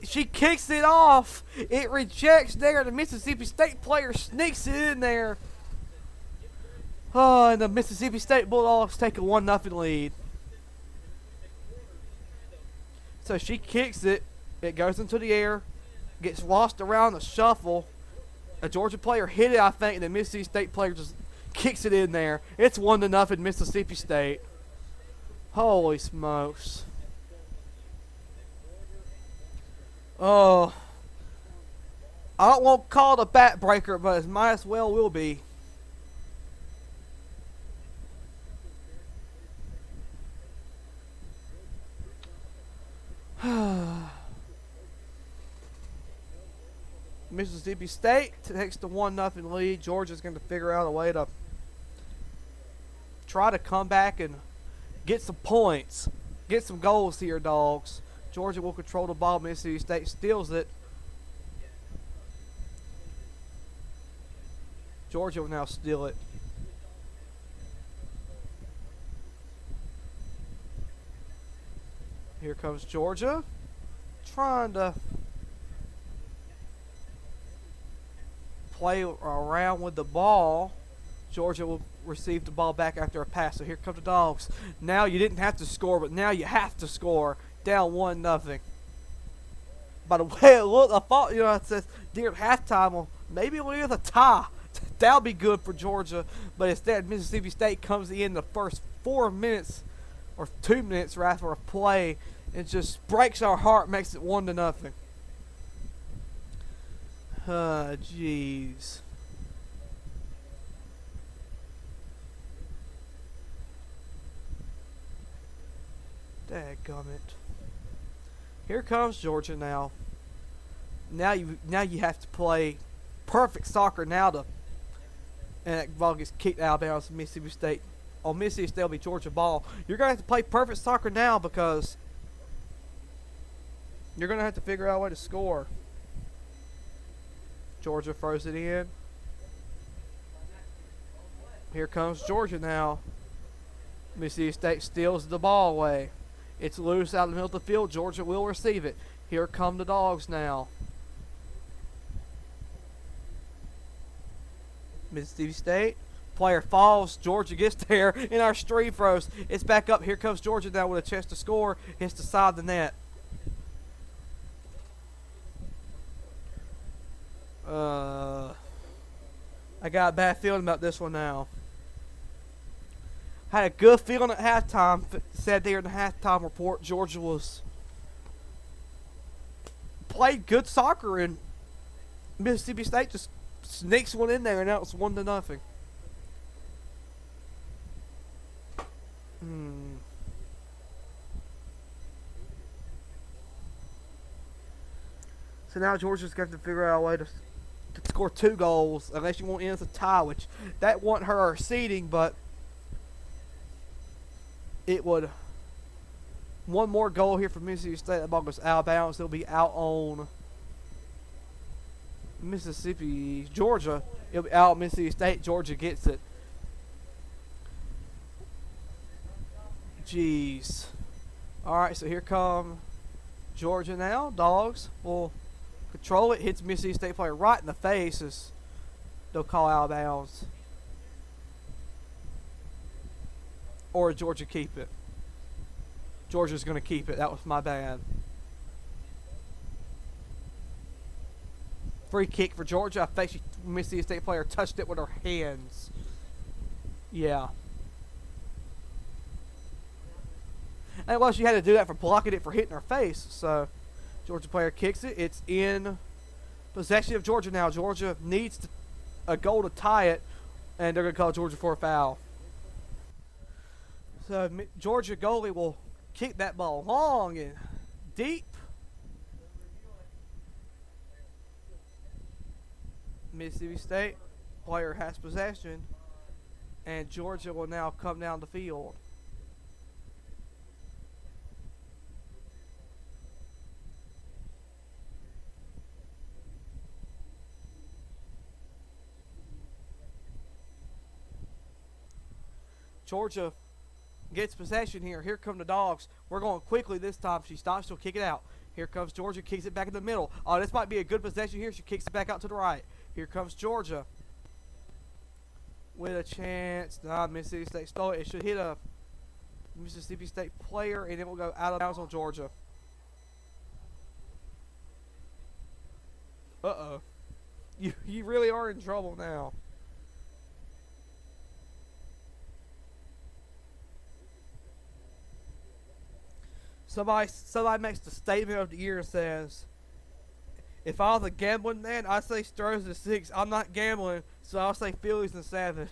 She kicks it off. It rejects there. The Mississippi State player sneaks it in there. Oh, and the Mississippi State Bulldogs take a 1-0 lead. So she kicks it. It goes into the air. Gets lost around the shuffle. A Georgia player hit it, I think, and the Mississippi State player just kicks it in there. It's 1-0 Mississippi State. Holy smokes. Oh. I don't want to call it a backbreaker, but it might as well will be. Mississippi State takes the 1-0 lead. Georgia's going to figure out a way to try to come back and get some points. Get some goals here, dogs. Georgia will control the ball. Mississippi State steals it. Georgia will now steal it. Here comes Georgia. Trying to play around with the ball. Georgia will receive the ball back after a pass. So here come the Dogs. Now you didn't have to score, but now you have to score. Down 1-0. By the way it looked, I thought, it says near halftime, well, maybe it was a tie. That'll be good for Georgia. But instead, Mississippi State comes in the first 4 minutes, or 2 minutes rather, of play. It just breaks our heart, makes it 1-0. Jeez. Dadgummit. Here comes Georgia now. Now you have to play perfect soccer now and that ball gets kicked out of bounds to Mississippi State. On Mississippi State will be Georgia ball. You're gonna have to play perfect soccer now because you're gonna have to figure out a way to score. Georgia throws it in. Here comes Georgia now. Mississippi State steals the ball away. It's loose out in the middle of the field. Georgia will receive it. Here come the Dogs now. Mississippi State. Player falls. Georgia gets there. And our stream throws. It's back up. Here comes Georgia now with a chance to score. Hits the side of the net. I got a bad feeling about this one now. Had a good feeling at halftime. Said there in the halftime report, Georgia played good soccer, and Mississippi State just sneaks one in there, and now it's 1-0. So now Georgia's got to figure out a way to score 2 goals, unless you want to end as a tie, which that won't hurt our seeding, but it would. One more goal here for Mississippi State. That ball goes out of bounds. It'll be out on Georgia. It'll be out on Mississippi State. Georgia gets it. Jeez. Alright, so here come Georgia now. Dogs will control it. Hits Mississippi State player right in the face as they'll call out of bounds. Or Georgia keep it. Georgia's going to keep it. That was my bad. Free kick for Georgia. I think Mississippi State player touched it with her hands. Yeah. And well, she had to do that for blocking it for hitting her face. So, Georgia player kicks it. It's in possession of Georgia now. Georgia needs a goal to tie it, and they're going to call Georgia for a foul. So, Georgia goalie will kick that ball long and deep. Mississippi State player has possession, and Georgia will now come down the field. Georgia gets possession here. Here come the Dogs. We're going quickly this time. She stops. She'll kick it out. Here comes Georgia. Kicks it back in the middle. Oh, this might be a good possession here. She kicks it back out to the right. Here comes Georgia. with a chance. Nah, Mississippi State stole it. It should hit a Mississippi State player, and it will go out of bounds on Georgia. Uh-oh. You really are in trouble now. Somebody makes the statement of the year and says, if I was a gambling man, I'd say Stars in 6. I'm not gambling, so I'll say Phillies in 7.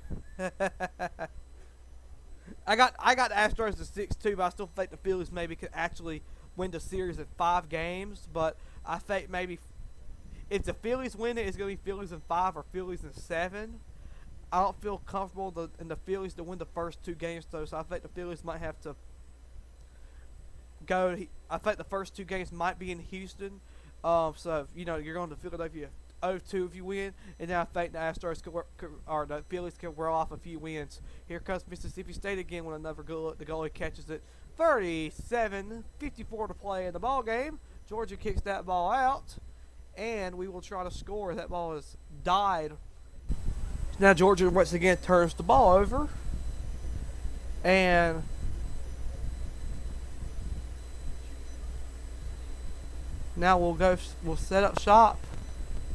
I got the Astros in 6 too, but I still think the Phillies maybe could actually win the series in 5 games. But I think maybe if the Phillies win it, it's going to be Phillies in 5 or Phillies in 7. I don't feel comfortable in the Phillies to win the first 2 games though, so I think the Phillies might have to go. I think the first 2 games might be in Houston. So you're going to Philadelphia 0-2 if you win, and then I think the Astros or the Phillies can roll off a few wins. Here comes Mississippi State again with another goal. The goalie catches it. 37-54 to play in the ball game. Georgia kicks that ball out, and we will try to score. That ball has died. Now Georgia once again turns the ball over, and now we'll set up shop.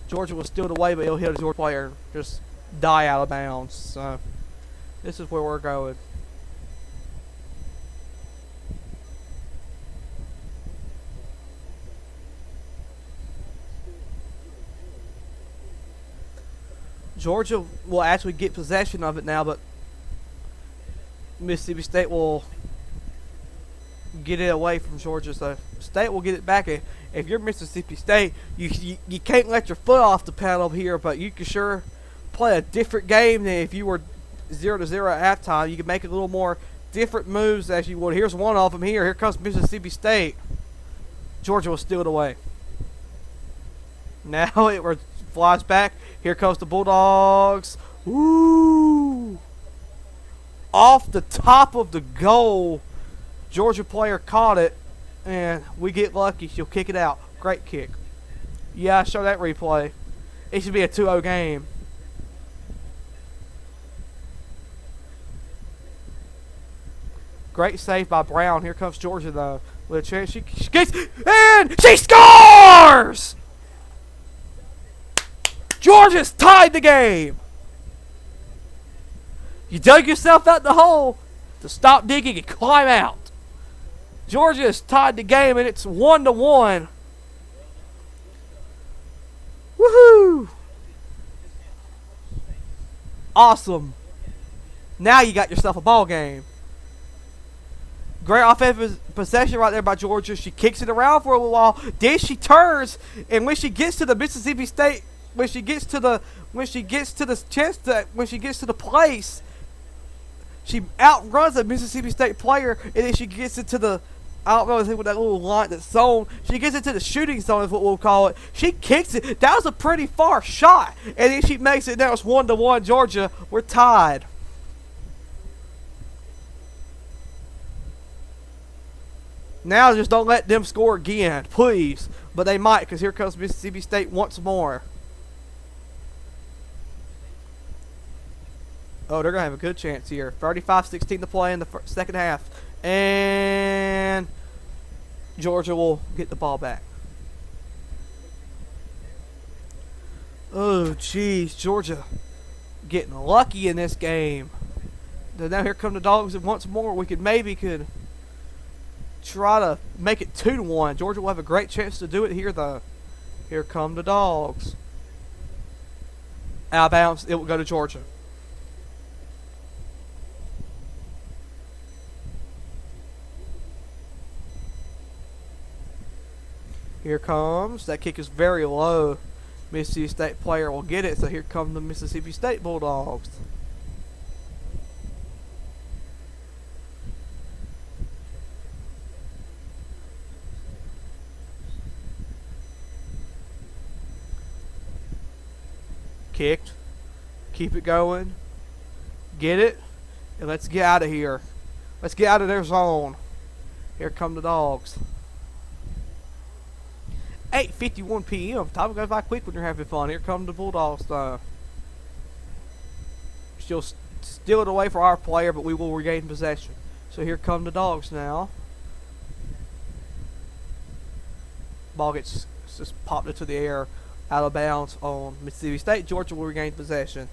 Georgia will steal it away, but he'll hit a Georgia player and just die out of bounds. So this is where we're going. Georgia will actually get possession of it now, but Mississippi State will get it away from Georgia. So State will get it back. If you're Mississippi State, you can't let your foot off the pedal here, but you can sure play a different game than if you were 0-0 at halftime. You can make a little more different moves as you would. Here's one of them here. Here comes Mississippi State. Georgia will steal it away. Now it flies back. Here comes the Bulldogs. Woo! Off the top of the goal. Georgia player caught it, and we get lucky. She'll kick it out. Great kick. Yeah, show that replay. It should be a 2-0 game. Great save by Brown. Here comes Georgia, though. With a chance. She gets in! She scores! Georgia's tied the game. You dug yourself out the hole to stop digging and climb out. Georgia has tied the game, and it's 1-1. Woohoo! Awesome. Now you got yourself a ball game. Great offensive possession right there by Georgia. She kicks it around for a little while. Then she turns, and when she gets to the Mississippi State, when she gets to the place, she outruns a Mississippi State player, and then she gets into the, I don't know what that little line, that zone. She gets into the shooting zone is what we'll call it. She kicks it. That was a pretty far shot, and then she makes it. Now it's 1-1 Georgia. We're tied. Now just don't let them score again, please. But they might, because here comes Mississippi State once more. Oh, they're going to have a good chance here. 35-16 to play in the second half. And Georgia will get the ball back. Oh, jeez. Georgia getting lucky in this game. Now here come the Dogs, and once more we could try to make it 2-1. Georgia will have a great chance to do it here, though. Here come the Dogs. Out of bounds. It will go to Georgia. Here comes. That kick is very low. Mississippi State player will get it. So here come the Mississippi State Bulldogs. Kicked. Keep it going. Get it. And let's get out of here. Let's get out of their zone. Here come the Dogs. 8:51 p.m. Time goes by quick when you're having fun. Here come the Bulldogs, though. She'll steal it away for our player, but we will regain possession. So here come the Dogs now. Ball gets just popped into the air, out of bounds on Mississippi State. Georgia will regain possession.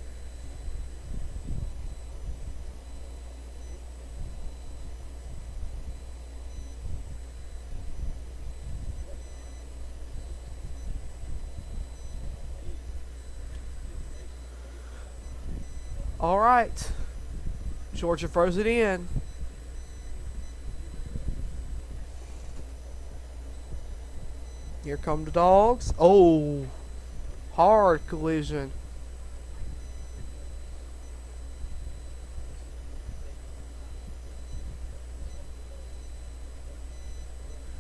All right. Georgia throws it in. Here come the Dogs. Oh, hard collision.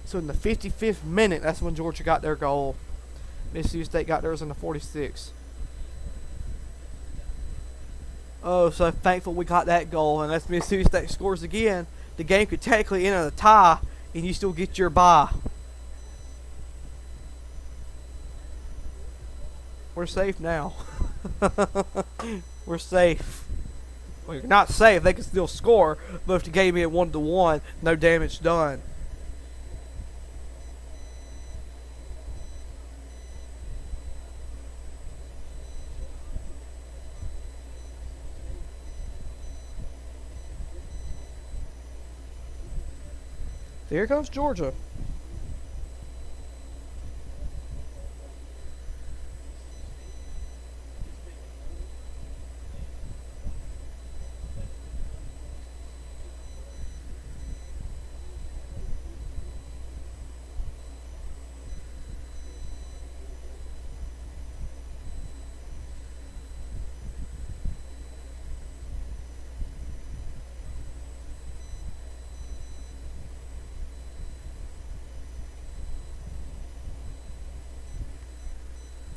So in the 55th minute, that's when Georgia got their goal. Mississippi State got theirs in the 46th. Oh, so thankful we got that goal. Unless Mississippi State scores again, the game could technically end in a tie, and you still get your bye. We're safe now. We're safe. Well, you're not safe. They can still score, but if the game ended 1-1, no damage done. Here comes Georgia.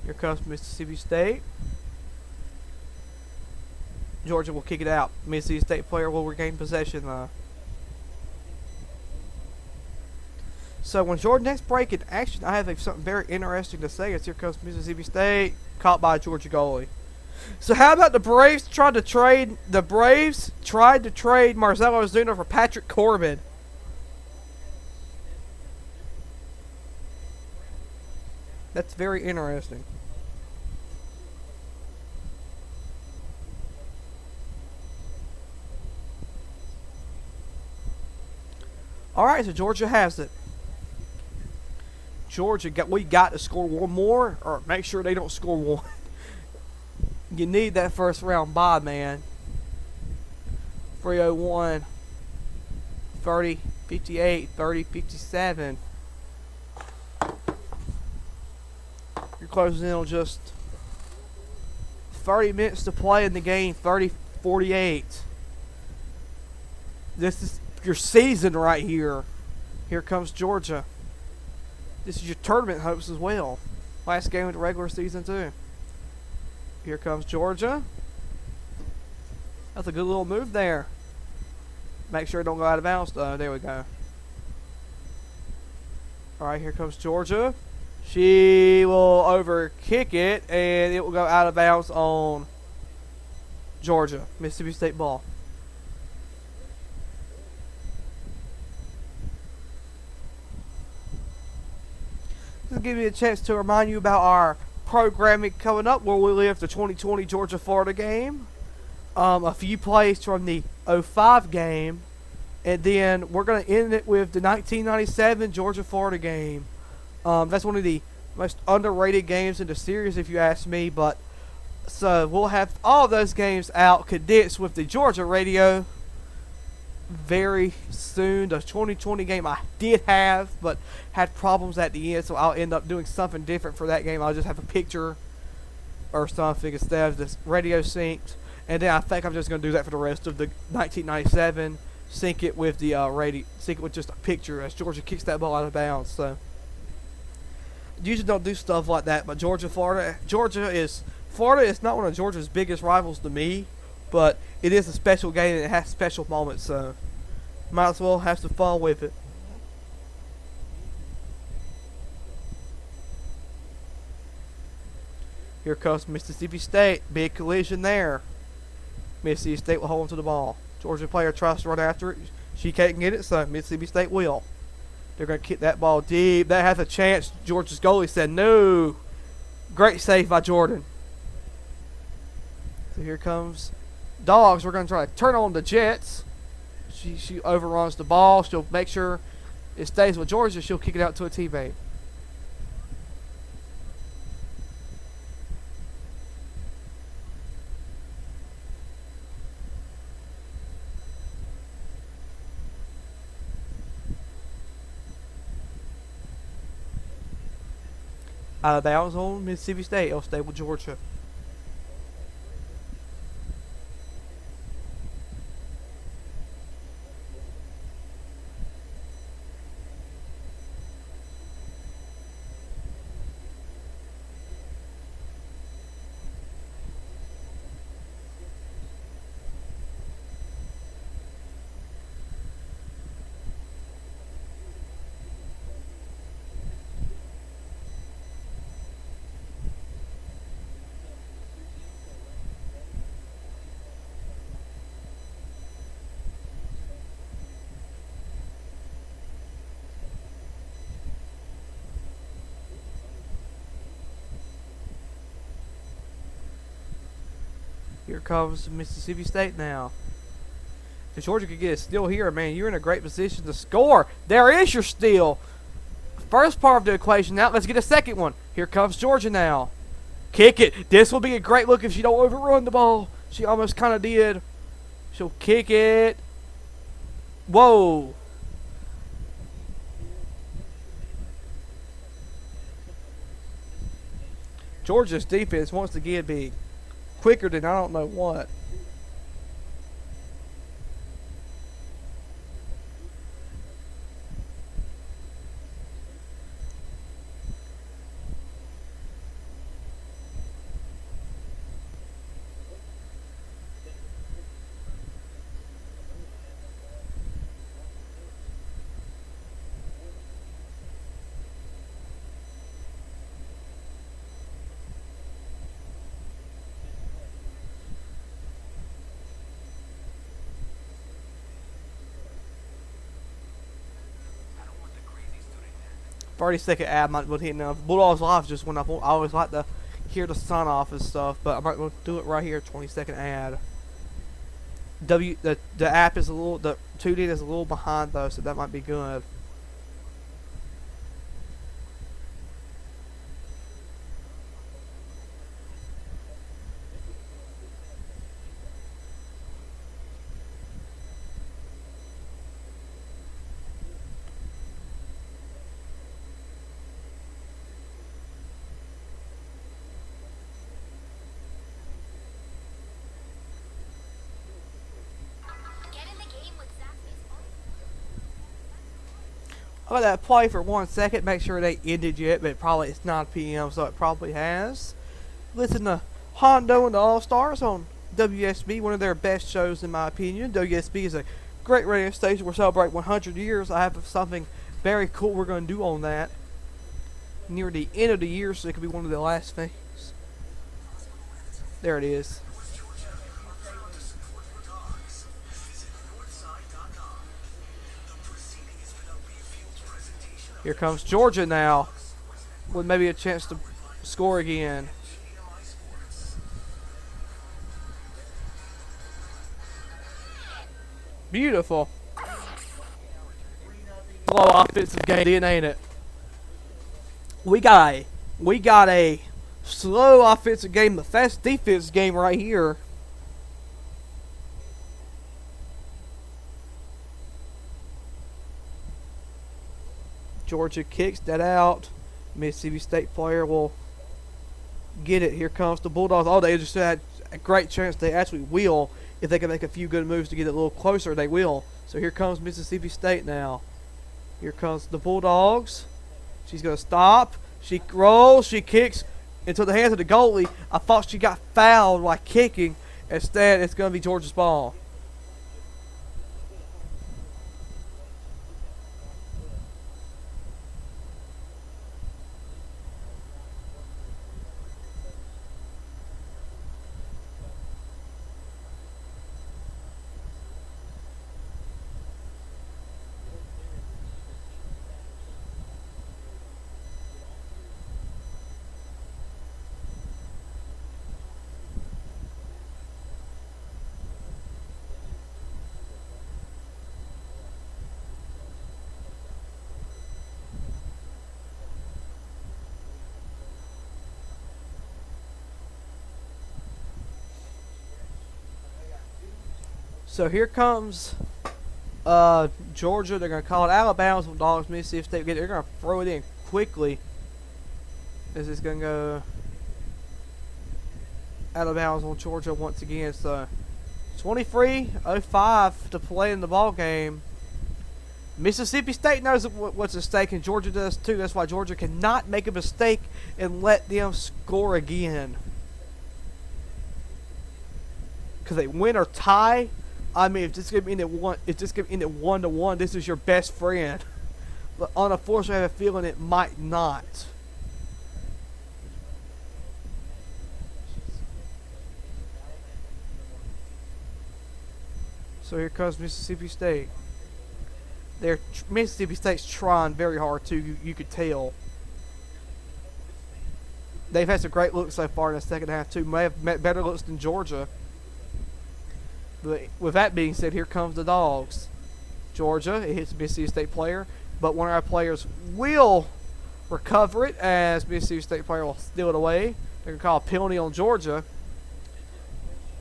Here comes Mississippi State. Georgia will kick it out. Mississippi State player will regain possession though. So when Georgia next break in action, I have something very interesting to say. Here comes Mississippi State, caught by a Georgia goalie. So how about the Braves tried to trade Marcelo Ozuna for Patrick Corbin? That's very interesting. Alright, so Georgia has it. We got to score one more, or make sure they don't score one. You need that first round bye, man. 301, 30, 58, 30, 57. You're closing in on just 30 minutes to play in the game, 30-48. This is your season right here. Here comes Georgia. This is your tournament hopes as well. Last game of the regular season too. Here comes Georgia. That's a good little move there. Make sure it don't go out of bounds though. There we go. Alright, here comes Georgia. She will overkick it, and it will go out of bounds on Georgia. Mississippi State ball. This will give me a chance to remind you about our programming coming up, where we live the 2020 Georgia-Florida game. A few plays from the 05 game, and then we're going to end it with the 1997 Georgia-Florida game. That's one of the most underrated games in the series, if you ask me. But so we'll have all those games out condensed with the Georgia radio very soon. The 2020 game I did have, but had problems at the end, so I'll end up doing something different for that game. I'll just have a picture or something instead of this radio synced, and then I think I'm just going to do that for the rest of the 1997. Sync it with the sync it with just a picture as Georgia kicks that ball out of bounds. So usually don't do stuff like that, but Florida is not one of Georgia's biggest rivals to me, but it is a special game and it has special moments, so might as well have some fun with it. Here comes Mississippi State. Big collision there. Mississippi State will hold on to the ball. Georgia player tries to run after it. She can't get it, so Mississippi State will. They're going to kick that ball deep. That has a chance. Georgia's goalie said no. Great save by Jordan. So here comes Dogs. We're going to try to turn on the Jets. She overruns the ball. She'll make sure it stays with Georgia. She'll kick it out to a teammate. Out of bounds on Mississippi State. It'll stay with Georgia. Here comes Mississippi State now. If Georgia could get a steal here, man, you're in a great position to score. There is your steal. First part of the equation. Now let's get a second one. Here comes Georgia now. Kick it. This will be a great look if she don't overrun the ball. She almost kind of did. She'll kick it. Whoa. Georgia's defense wants to get big. Quicker than I don't know what. "30-second ad might be hitting now. Bulldogs Live just went up. I always like to hear the sign off and stuff, but I'm not going to do it right here. 20-second ad. The app is a little, the 2D is a little behind though, so that might be good. I'll let that play for 1 second, make sure it ain't ended yet, but it's 9 p.m., so it probably has. Listen to Hondo and the All-Stars on WSB, one of their best shows in my opinion. WSB is a great radio station. We're celebrating 100 years. I have something very cool we're going to do on that near the end of the year, so it could be one of the last things. There it is. Here comes Georgia now, with maybe a chance to score again. Beautiful. Slow offensive game, ain't it? We got a slow offensive game, the fast defense game right here. Georgia kicks that out. Mississippi State player will get it. Here comes the Bulldogs. Oh, they just had a great chance. They actually will. If they can make a few good moves to get it a little closer, they will. So here comes Mississippi State now. Here comes the Bulldogs. She's going to stop. She rolls. She kicks into the hands of the goalie. I thought she got fouled while kicking. Instead, it's going to be Georgia's ball. So here comes Georgia. They're going to call it Alabama Bulldogs. Mississippi State. They're going to throw it in quickly. This is going to go Alabama on Georgia once again. So 23:05 to play in the ball game. Mississippi State knows what's at stake, and Georgia does too. That's why Georgia cannot make a mistake and let them score again. Because they win or tie. I mean, if this is going to end at 1-1, this is your best friend. But unfortunately, I have a feeling it might not. So here comes Mississippi State. Mississippi State's trying very hard too. You could tell. They've had some great looks so far in the second half too. May have met better looks than Georgia. But with that being said, here comes the Dogs. Georgia, it hits a Mississippi State player, but one of our players will recover it as Mississippi State player will steal it away. They're going to call a penalty on Georgia.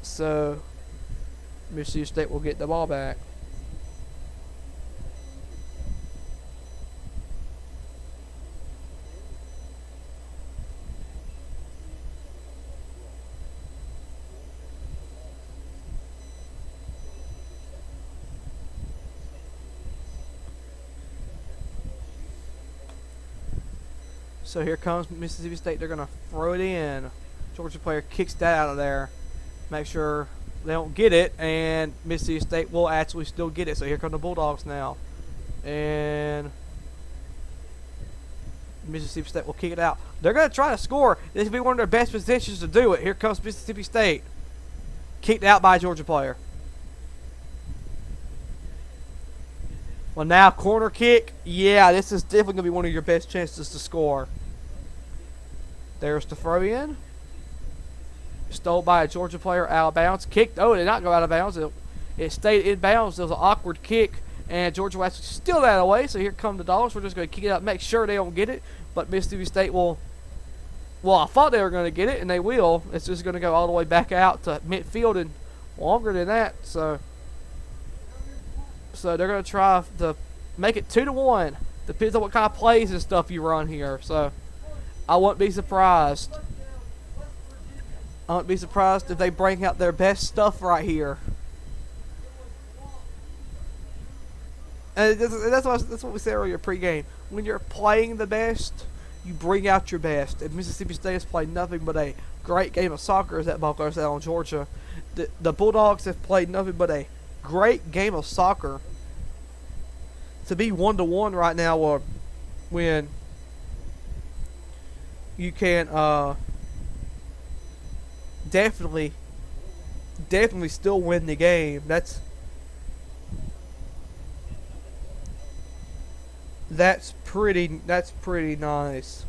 So Mississippi State will get the ball back. So here comes Mississippi State. They're going to throw it in. Georgia player kicks that out of there. Make sure they don't get it. And Mississippi State will actually still get it. So here come the Bulldogs now. And Mississippi State will kick it out. They're going to try to score. This will be one of their best positions to do it. Here comes Mississippi State. Kicked out by a Georgia player. Well, now corner kick. Yeah, this is definitely going to be one of your best chances to score. There's the throw in. Stole by a Georgia player, out of bounds. Kicked. Oh, it did not go out of bounds. It stayed in bounds. It was an awkward kick, and Georgia will actually steal that away. So here come the Dogs. We're just going to kick it out, make sure they don't get it. But Mississippi State will. Well, I thought they were going to get it, and they will. It's just going to go all the way back out to midfield and longer than that. So they're going to try to make it 2-1. Depends on what kind of plays and stuff you run here. So I wouldn't be surprised. I wouldn't be surprised if they bring out their best stuff right here. And that's what we said earlier pregame. When you're playing the best, you bring out your best. And Mississippi State has played nothing but a great game of soccer, as that ball goes out on Georgia. The Bulldogs have played nothing but a great game of soccer. To be 1-1 right now, or when you can definitely still win the game. That's pretty nice.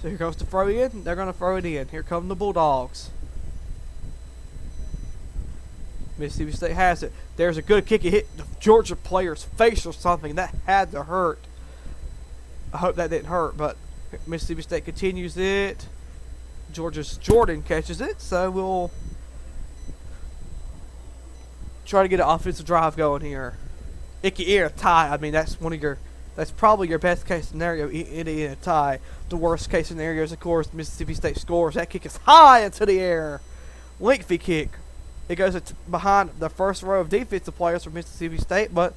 So here comes the throw in. They're going to throw it in. Here come the Bulldogs. Mississippi State has it. There's a good kick. It hit the Georgia player's face or something. That had to hurt. I hope that didn't hurt, but Mississippi State continues it. Georgia's Jordan catches it, so we'll try to get an offensive drive going here. It can end a tie. I mean, that's probably your best case scenario in a tie. The worst case scenario is, of course, Mississippi State scores. That kick is high into the air. Lengthy kick. It goes behind the first row of defensive players for Mississippi State, but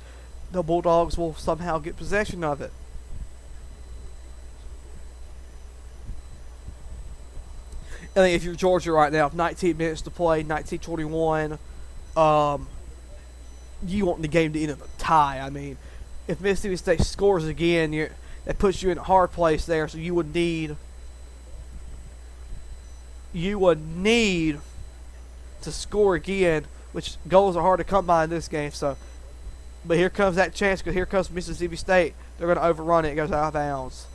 the Bulldogs will somehow get possession of it. I think if you're Georgia right now, 19 minutes to play, 19-21, you want the game to end in a tie. I mean, if Mississippi State scores again, that puts you in a hard place there. So you would need to score again, which goals are hard to come by in this game. So, but here comes that chance, because here comes Mississippi State. They're going to overrun it. It goes out of bounds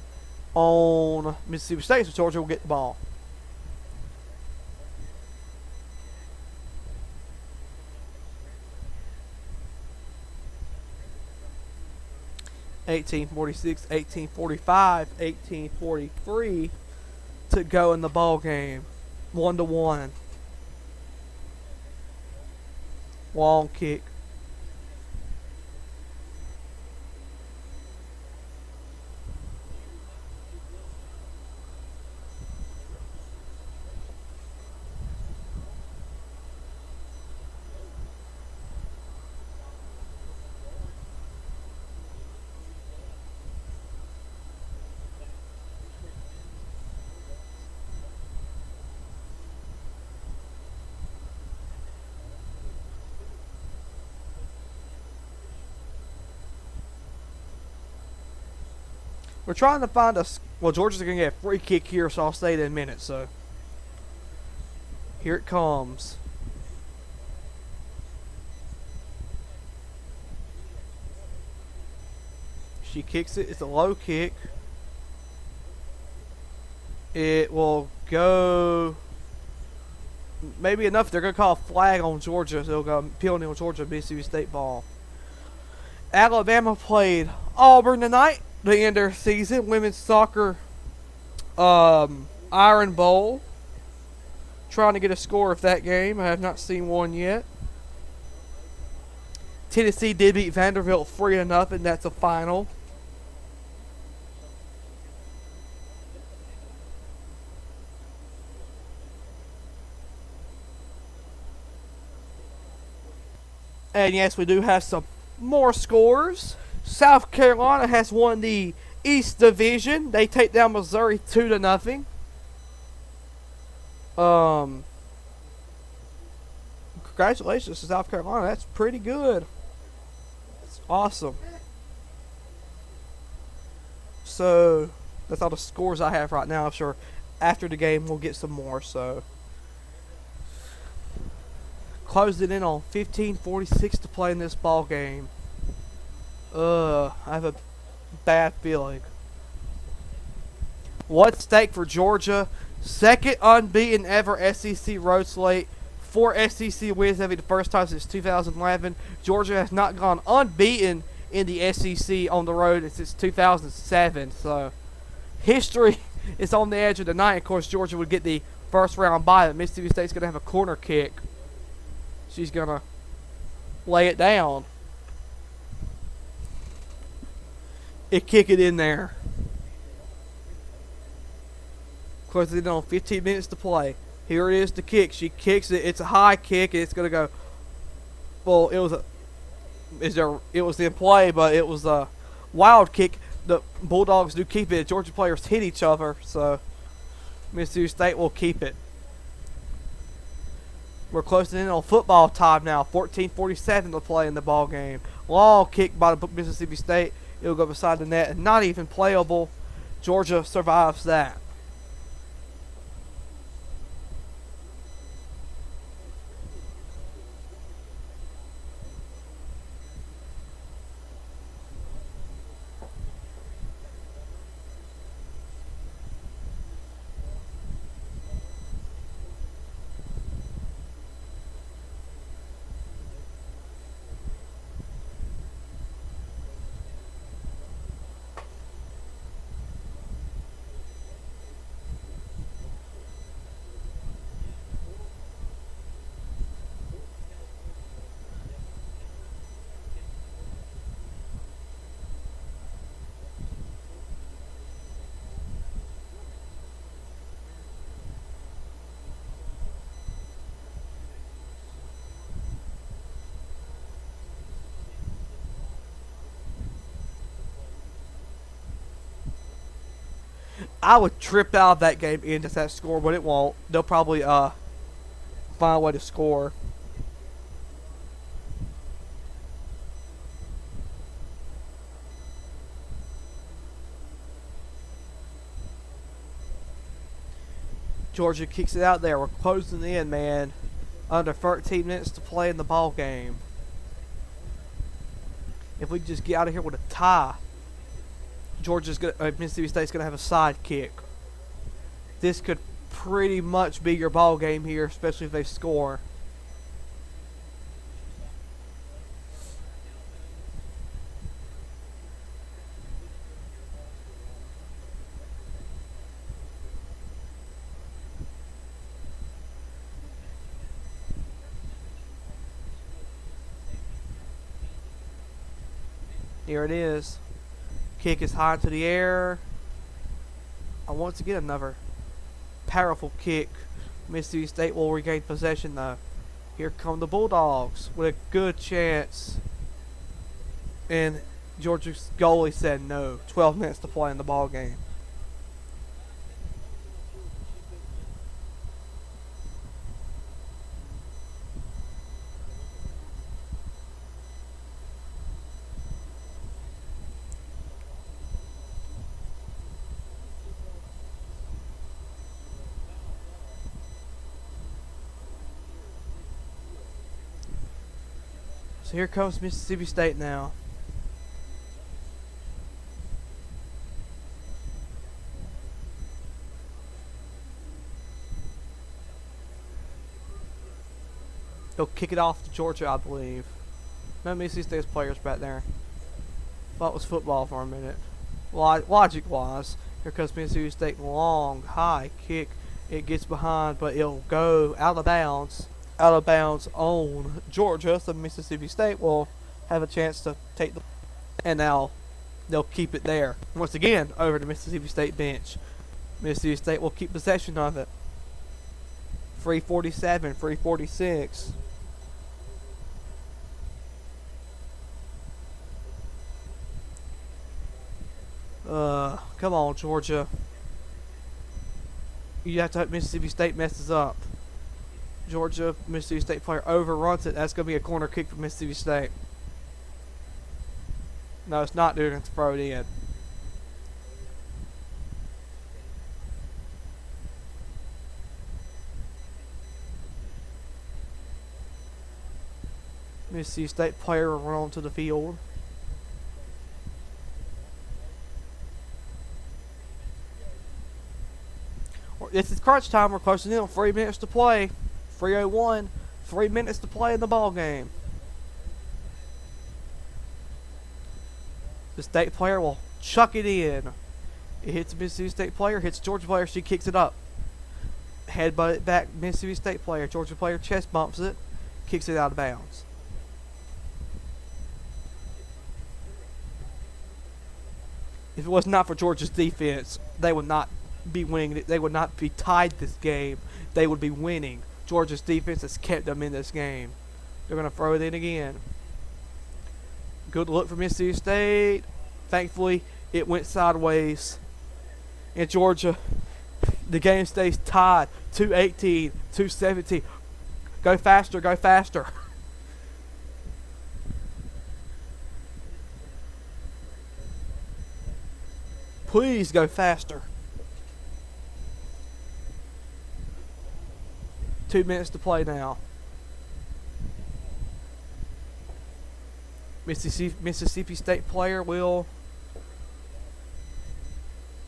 on Mississippi State, so Georgia will get the ball. (1846, 1845, 1843). to go in the ball game. 1-1. Long kick. We're trying to find a. Well, Georgia's going to get a free kick here, so I'll say it in a minute. So, here it comes. She kicks it. It's a low kick. It will go. Maybe enough. They're going to call a flag on Georgia, so they'll go penalty on Georgia, Mississippi State ball. Alabama played Auburn tonight. The end of their season, women's soccer Iron Bowl. Trying to get a score of that game. I have not seen one yet. Tennessee did beat Vanderbilt 3-0. That's a final. And yes, we do have some more scores. South Carolina has won the East Division. They take down Missouri 2-0. Congratulations to South Carolina. That's pretty good. That's awesome. So that's all the scores I have right now. I'm sure after the game we'll get some more. So closed it in on 15:46 to play in this ball game. I have a bad feeling. What's at stake for Georgia? Second unbeaten ever SEC road slate. 4 SEC wins. That'll be the first time since 2011. Georgia has not gone unbeaten in the SEC on the road since 2007. So history is on the edge of the night. Of course, Georgia would get the first round bye. But Mississippi State's going to have a corner kick. She's going to lay it down. It kick it in there. Closes it on 15 minutes to play. Here it is, the kick. She kicks it. It's a high kick, and it's gonna go. Well, it was in play, but it was a wild kick. The Bulldogs do keep it. Georgia players hit each other, so Mississippi State will keep it. We're closing in on football time now. 14:47 to play in the ball game. Long kick by the Mississippi State. It'll go beside the net and not even playable. Georgia survives that. I would trip out of that game into that score, but it won't. They'll probably find a way to score. Georgia kicks it out there. We're closing in, man. Under 13 minutes to play in the ball game. If we just get out of here with a tie, Mississippi State's gonna have a side kick. This could pretty much be your ball game here, especially if they score. Here it is. Kick is high into the air. I want to get another powerful kick. Mississippi State will regain possession though. Here come the Bulldogs with a good chance. And Georgia's goalie said no. 12 minutes to play in the ball game. So here comes Mississippi State now. He'll kick it off to Georgia, I believe. No Mississippi State's players back there. Thought it was football for a minute. Logic-wise, here comes Mississippi State. Long, high kick. It gets behind, but it'll go out of bounds. Out of bounds on Georgia, so Mississippi State will have a chance to take the... And now they'll keep it there. Once again, over to Mississippi State bench. Mississippi State will keep possession of it. 3:47, 3:46. Come on, Georgia. You have to hope Mississippi State messes up. Georgia, Mississippi State player overruns it. That's going to be a corner kick for Mississippi State. No, it's not, dude. It's throw it in. Mississippi State player will run onto the field. This is crunch time. We're closing in on 3 minutes to play. 3:01. 3 minutes to play in the ball game. The State player will chuck it in. It hits the Mississippi State player, hits Georgia player, she kicks it up. Headbutt it back, Mississippi State player. Georgia player chest bumps it, kicks it out of bounds. If it was not for Georgia's defense, they would not be winning it. They would not be tied this game. They would be winning. Georgia's defense has kept them in this game. They're going to throw it in again. Good look for Mississippi State. Thankfully, it went sideways. And Georgia, the game stays tied. 2:18, 2:17. Go faster, go faster. Please go faster. 2 minutes to play now. Mississippi State player will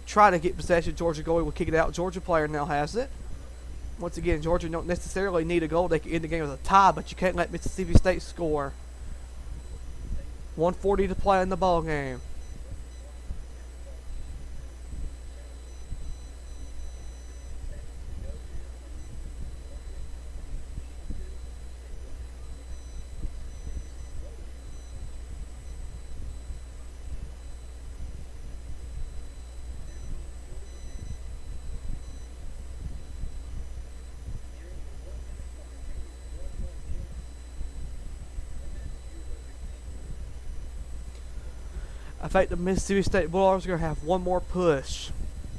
try to get possession. Georgia goalie will kick it out. Georgia player now has it. Once again, Georgia don't necessarily need a goal. They can end the game with a tie, but you can't let Mississippi State score. 1:40 to play in the ball game. I think the Mississippi State Bulldogs are going to have one more push,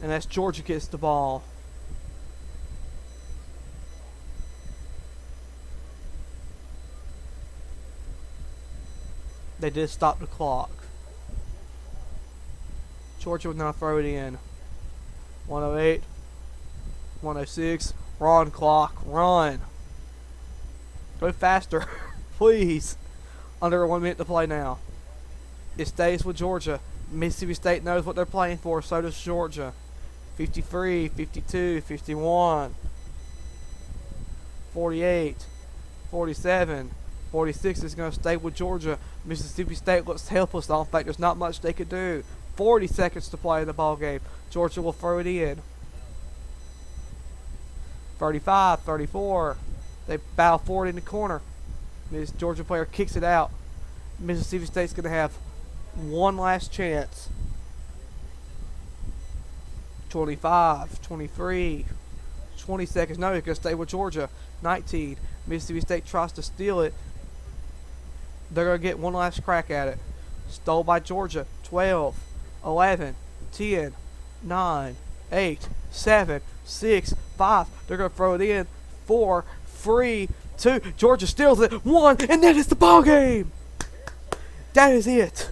and that's Georgia gets the ball. They did stop the clock. Georgia will now throw it in. 1:08, 1:06, run clock, run. Go faster, please. Under 1 minute to play now. It stays with Georgia. Mississippi State knows what they're playing for, so does Georgia. 53, 52, 51, 48, 47, 46 is going to stay with Georgia. Mississippi State looks helpless. I don't think there's not much they could do. 40 seconds to play in the ball game. Georgia will throw it in. 35, 34. They bow forward in the corner. This Georgia player kicks it out. Mississippi State's going to have one last chance. 25, 23, 20 seconds. No, he's going to stay with Georgia. 19. Mississippi State tries to steal it. They're going to get one last crack at it. Stole by Georgia. 12, 11, 10, 9, 8, 7, 6, 5. They're going to throw it in. 4, 3, 2. Georgia steals it. 1, and then it's the ball game. That is it.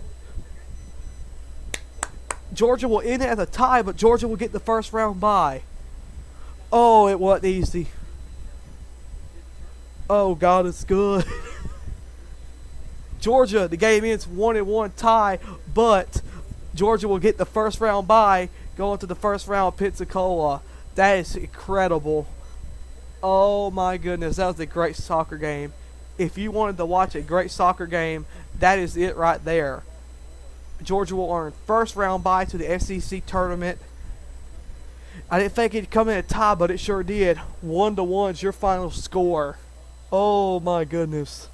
Georgia will end it as a tie, but Georgia will get the first round bye. Oh, it wasn't easy. Oh, God, it's good. Georgia, the game ends 1-1 tie, but Georgia will get the first round bye, going to the first round of Pensacola. That is incredible. Oh, my goodness, that was a great soccer game. If you wanted to watch a great soccer game, that is it right there. Georgia will earn first round bye to the SEC tournament. I didn't think it'd come in a tie, but it sure did. 1-1 is your final score. Oh my goodness.